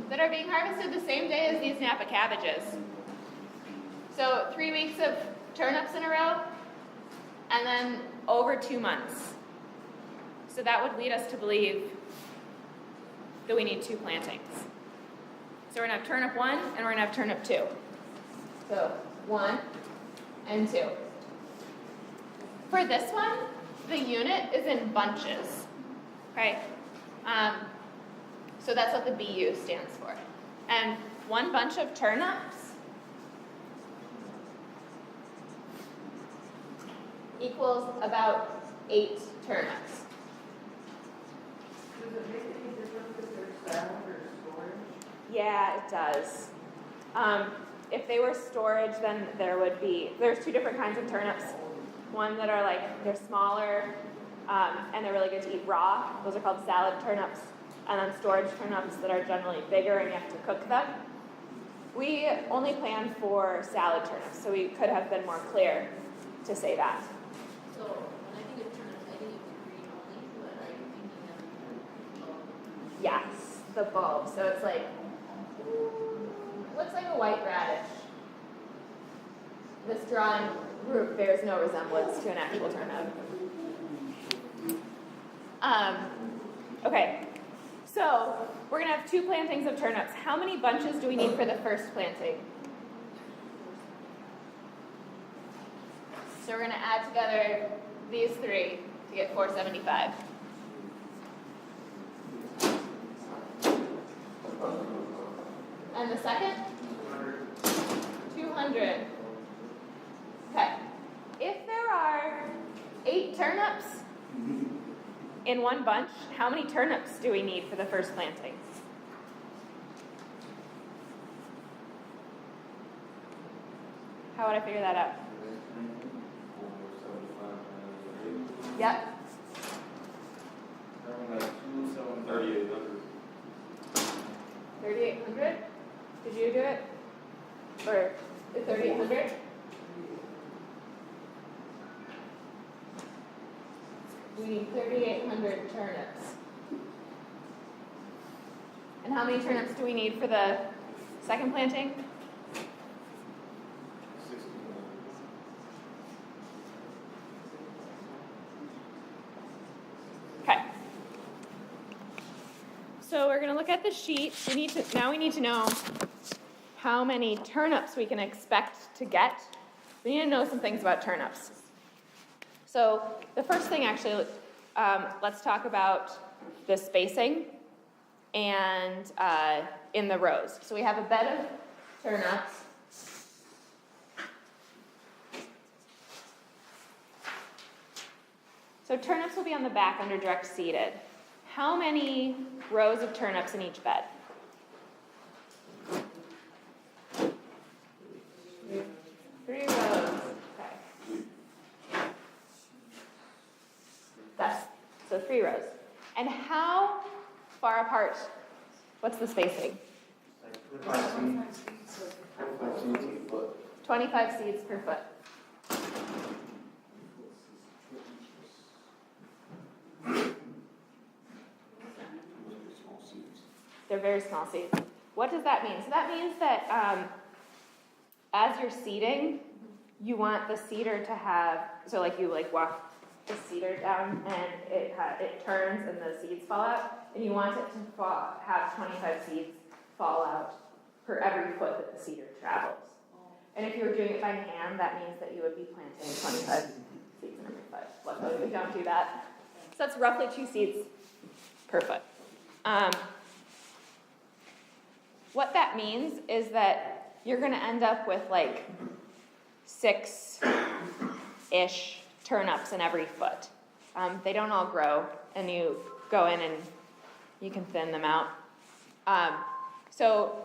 that are being harvested the same day as these Napa cabbages. So 3 weeks of turnips in a row, and then over 2 months. So that would lead us to believe that we need 2 plantings. So we're gonna have turnip 1 and we're gonna have turnip 2. So 1 and 2. For this one, the unit is in bunches, okay? So that's what the BU stands for. And 1 bunch of turnips equals about 8 turnips. Does it make any difference if they're salad or storage? Yeah, it does. If they were storage, then there's 2 different kinds of turnips. One that are they're smaller, and they're really good to eat raw. Those are called salad turnips. And then storage turnips that are generally bigger and you have to cook them. We only plan for salad turnips, so we could have been more clear to say that. So when I think of turnips, I think of the green only, but are you thinking of Yes, the bulb. So it's looks like a white radish. This drawing bears no resemblance to an actual turnip. Okay, so we're gonna have 2 plantings of turnips. How many bunches do we need for the first planting? So we're gonna add together these 3 to get 475. And the second? 200. Okay. If there are 8 turnips in 1 bunch, how many turnips do we need for the first planting? How would I figure that out? Yep. 3,800. 3,800? Did you do it? Or 3,800? We need 3,800 turnips. And how many turnips do we need for the second planting? 1,600. Okay. So we're going to look at the sheet. Now we need to know how many turnips we can expect to get. We need to know some things about turnips. So the first thing, actually, let's talk about the spacing and in the rows. So we have a bed of turnips. So turnips will be on the back under direct seeded. How many rows of turnips in each bed? 3 rows. Okay. So 3 rows. And how far apart? What's the spacing? Like 25 seeds. 25 seeds per foot. 25 seeds per foot. They're very small seeds. What does that mean? So that means that as you're seeding, you want the seeder to have, so you walk the seeder down and it turns and the seeds fall out, and you want it to have 25 seeds fall out per every foot that the seeder travels. And if you were doing it by hand, that means that you would be planting 25 seeds in every foot. Luckily, we don't do that. So that's roughly 2 seeds per foot. What that means is that you're going to end up with 6-ish turnips in every foot. They don't all grow, and you go in and You can thin them out. So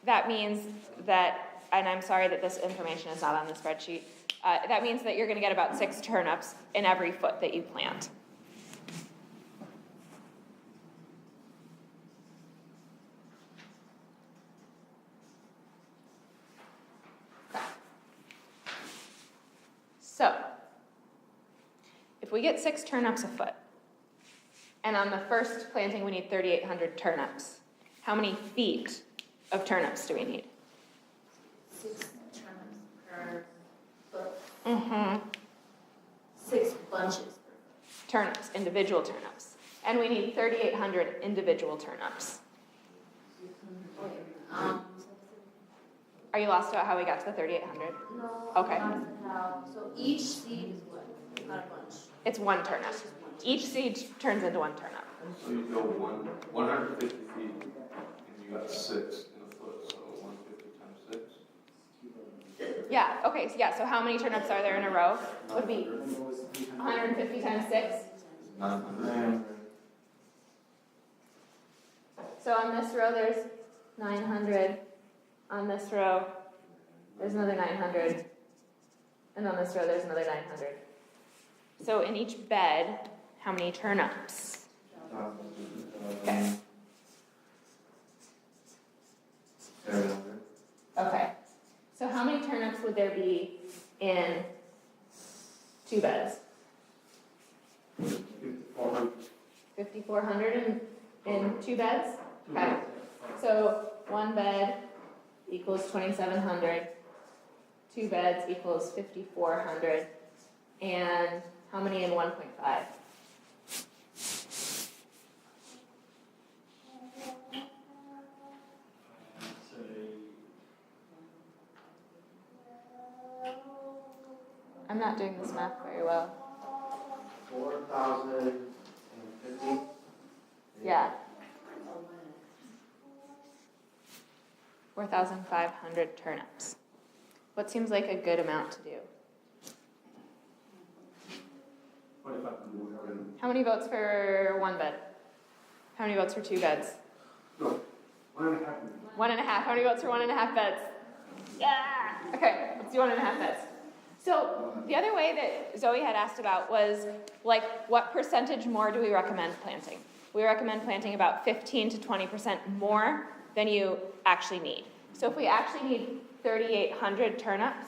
that means that, and I'm sorry that this information is not on the spreadsheet, that means that you're gonna get about 6 turnips in every foot that you plant. So, if we get 6 turnips a foot, and on the first planting we need 3,800 turnips, how many feet of turnips do we need? 6 turnips per foot. Mm-hmm. 6 bunches per foot. Turnips, individual turnips. And we need 3,800 individual turnips. Okay. Are you lost about how we got to the 3,800? No. Okay. How, so each seed is what? Not a bunch. It's 1 turnip. Each seed turns into 1 turnip. So you go 150 feet, and you got 6 in a foot, so 150 times 6. Yeah, okay, so how many turnips are there in a row? Would be 150 times 6. 900. So on this row there's 900. On this row there's another 900. And on this row there's another 900. So in each bed, how many turnips? Okay. 700. Okay. So how many turnips would there be in 2 beds? 400. 5,400 in 2 beds? Okay. So 1 bed equals 2,700. 2 beds equals 5,400. And how many in 1.5? I'm not doing this math very well. 4,050. Yeah. 4,500 turnips. What seems like a good amount to do? How many votes for 1 bed? How many votes for 2 beds? No, 1.5. 1.5. How many votes for 1.5 beds? Yeah. Okay, let's do 1.5 beds. So the other way that Zoe had asked about was, like, what percentage more do we recommend planting? We recommend planting about 15 to 20% more than you actually need. So if we actually need 3,800 turnips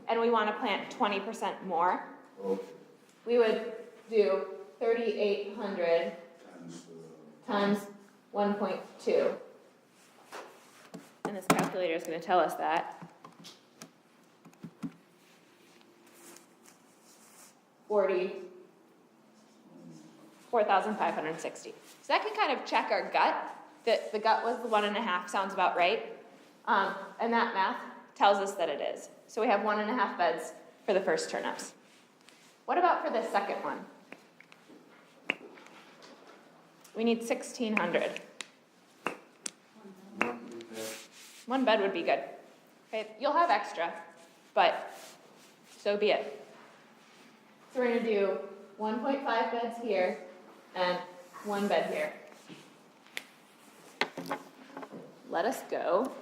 and we want to plant 20% more, we would do 3,800 times 1.2. And this calculator is going to tell us that. 4,560. So that can kind of check our gut, that the gut was the 1.5, sounds about right. And that math tells us that it is. So we have 1.5 beds for the first turnips. What about for the second one? We need 1,600. 1 bed would be good. Okay, you'll have extra, but so be it. So we're going to do 1.5 beds here and 1 bed here. Let us go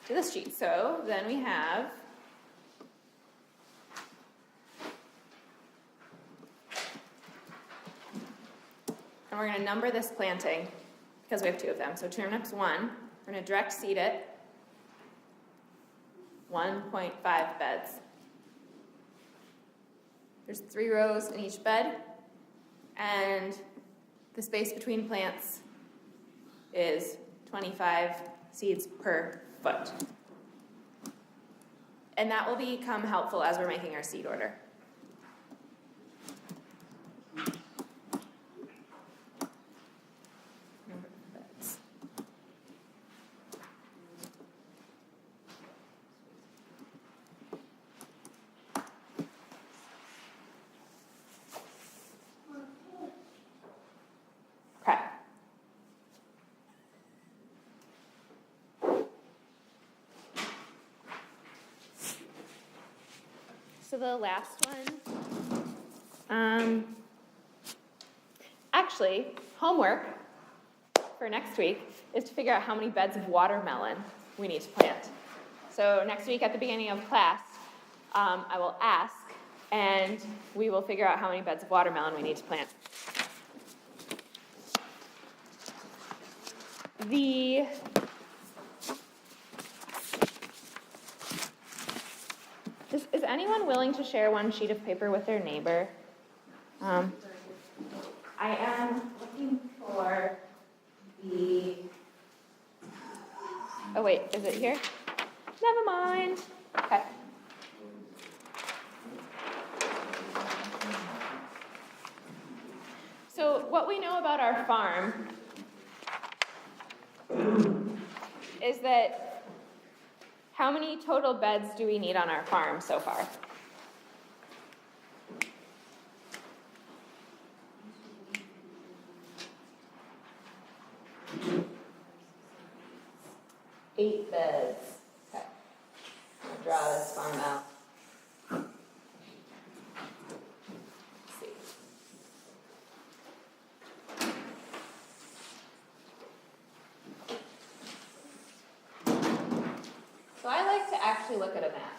to the sheet. So then we have and we're going to number this planting because we have 2 of them. So turnips 1, we're going to direct seed it 1.5 beds. There's 3 rows in each bed, and the space between plants is 25 seeds per foot. And that will become helpful as we're making our seed order. Number of beds. Okay. So the last one, actually, homework for next week is to figure out how many beds of watermelon we need to plant. So next week at the beginning of class, I will ask, and we will figure out how many beds of watermelon we need to plant. Is anyone willing to share one sheet of paper with their neighbor? I am looking for the, oh wait, is it here? Never mind. Okay. So what we know about our farm is that how many total beds do we need on our farm so far? Eight beds. Okay. I'll draw this farm out. Let's see. So I like to actually look at a map.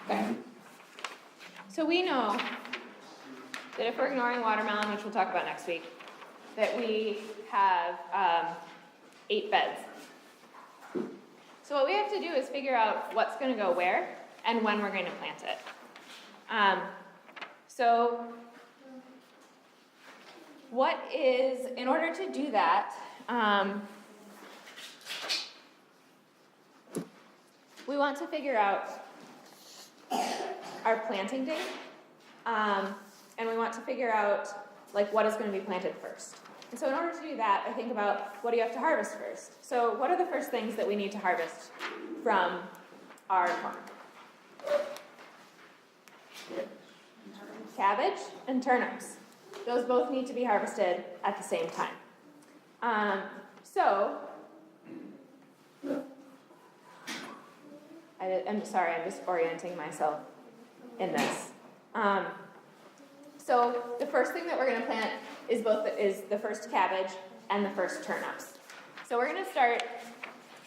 Okay. So we know that if we're ignoring watermelon, which we'll talk about next week, that we have 8 beds. So what we have to do is figure out what's going to go where and when we're going to plant it. So in order to do that, we want to figure out our planting date, and we want to figure out like what is going to be planted first. And so in order to do that, I think about what do you have to harvest first. So what are the first things that we need to harvest from our farm? Cabbage and turnips. Those both need to be harvested at the same time. I'm sorry, I'm just orienting myself in this. So the first thing that we're going to plant is the first cabbage and the first turnips. So we're going to start,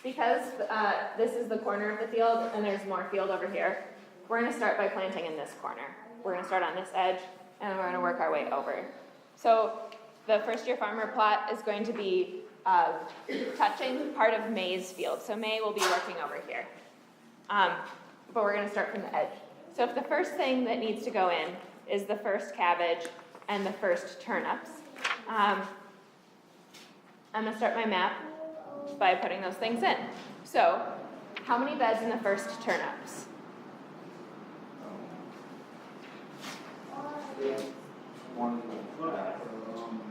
because this is the corner of the field and there's more field over here, we're going to start by planting in this corner. We're going to start on this edge and we're going to work our way over. So the first year farmer plot is going to be touching part of May's field. So May will be working over here. But we're going to start from the edge. So if the first thing that needs to go in is the first cabbage and the first turnips, I'm going to start my map by putting those things in. So how many beds in the first turnips?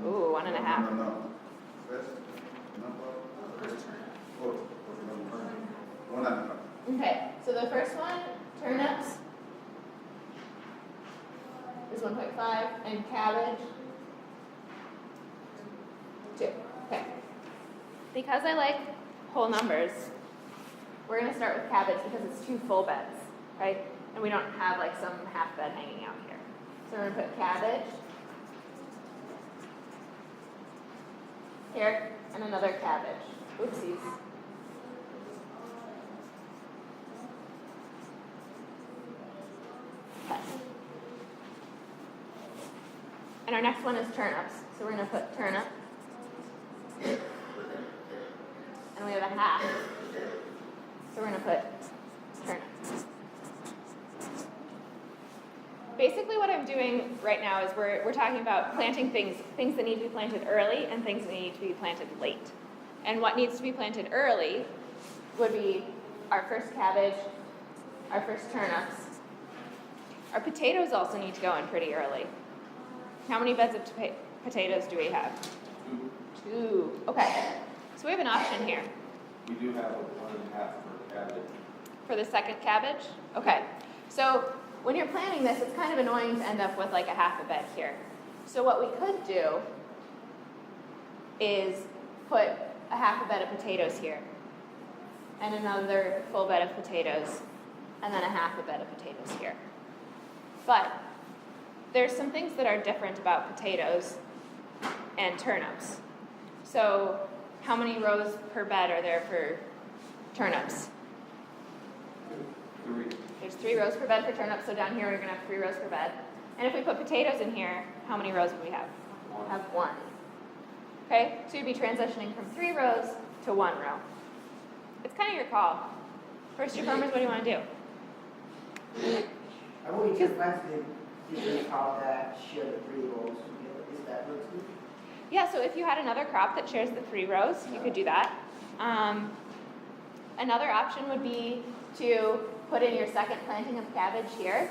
Ooh, 1.5. Okay, so the first one, turnips, is 1.5, and cabbage, 2. Okay. Because I like whole numbers, we're going to start with cabbage because it's 2 full beds, right? And we don't have like some half bed hanging out here. So we're going to put cabbage here and another cabbage. Oopsies. Okay. And our next one is turnips. So we're going to put turnip. And we have a half. So we're going to put turnips. Basically what I'm doing right now is we're talking about planting things that need to be planted early and things that need to be planted late. And what needs to be planted early would be our first cabbage, our first turnips. Our potatoes also need to go in pretty early. How many beds of potatoes do we have? 2. Okay. So we have an option here. We do have a 1.5 for cabbage. For the second cabbage? Okay. So when you're planting this, it's kind of annoying to end up with like a half a bed here. So what we could do is put a half a bed of potatoes here and another full bed of potatoes, and then a half a bed of potatoes here. But there's some things that are different about potatoes and turnips. So how many rows per bed are there for turnips? 3. There's 3 rows per bed for turnips, so down here we're gonna have 3 rows per bed. And if we put potatoes in here, how many rows would we have? We'll have 1. Okay, so you'd be transitioning from 3 rows to 1 row. It's kind of your call. First year farmers, what do you want to do? I want you to plant the crop that share the 3 rows together. Is that good too? Yeah, so if you had another crop that shares the 3 rows, you could do that. Another option would be to put in your second planting of cabbage here.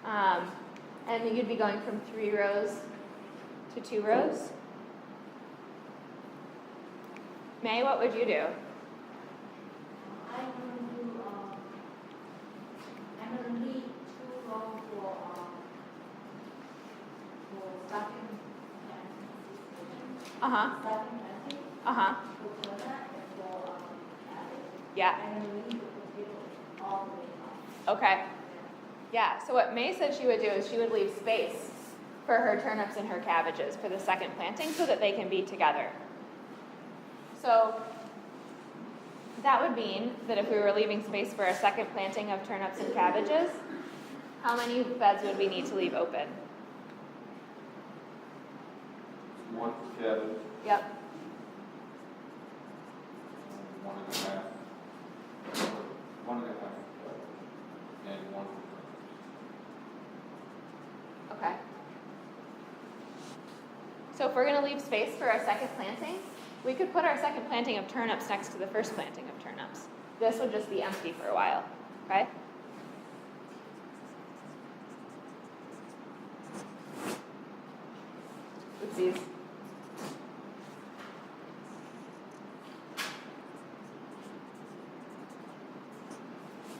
And you'd be going from 3 rows to 2 rows. May, what would you do? I'm gonna need 2 rows for starting and Uh-huh, starting planting, uh-huh, for donut and for cabbage. yeah, And then leave the potato all the way up. okay. Yeah, so what May said she would do is she would leave space for her turnips and her cabbages for the second planting so that they can be together. So that would mean that if we were leaving space for a second planting of turnips and cabbages, how many beds would we need to leave open? 1 for cabbage, Yep, 1.5. 1.5. And 1 for turnips. okay. So if we're gonna leave space for our second planting, we could put our second planting of turnips next to the first planting of turnips. This would just be empty for a while, okay? Oopsies.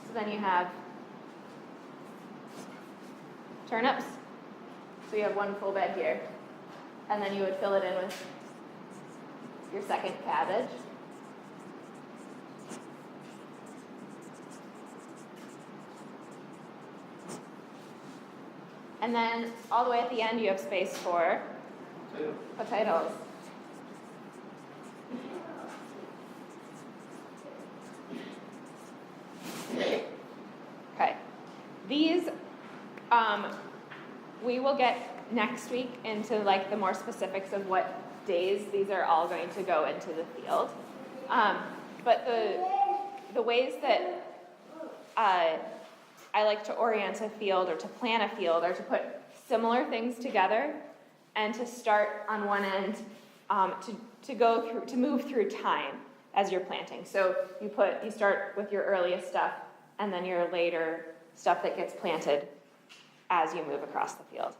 So then you have turnips. So you have 1 full bed here. And then you would fill it in with your second cabbage. And then all the way at the end you have space for Potato. potatoes. Okay. These, we will get next week into like the more specifics of what days these are all going to go into the field. But the ways that I like to orient a field or to plan a field are to put similar things together and to start on one end to move through time as you're planting. So you start with your earliest stuff and then your later stuff that gets planted as you move across the field.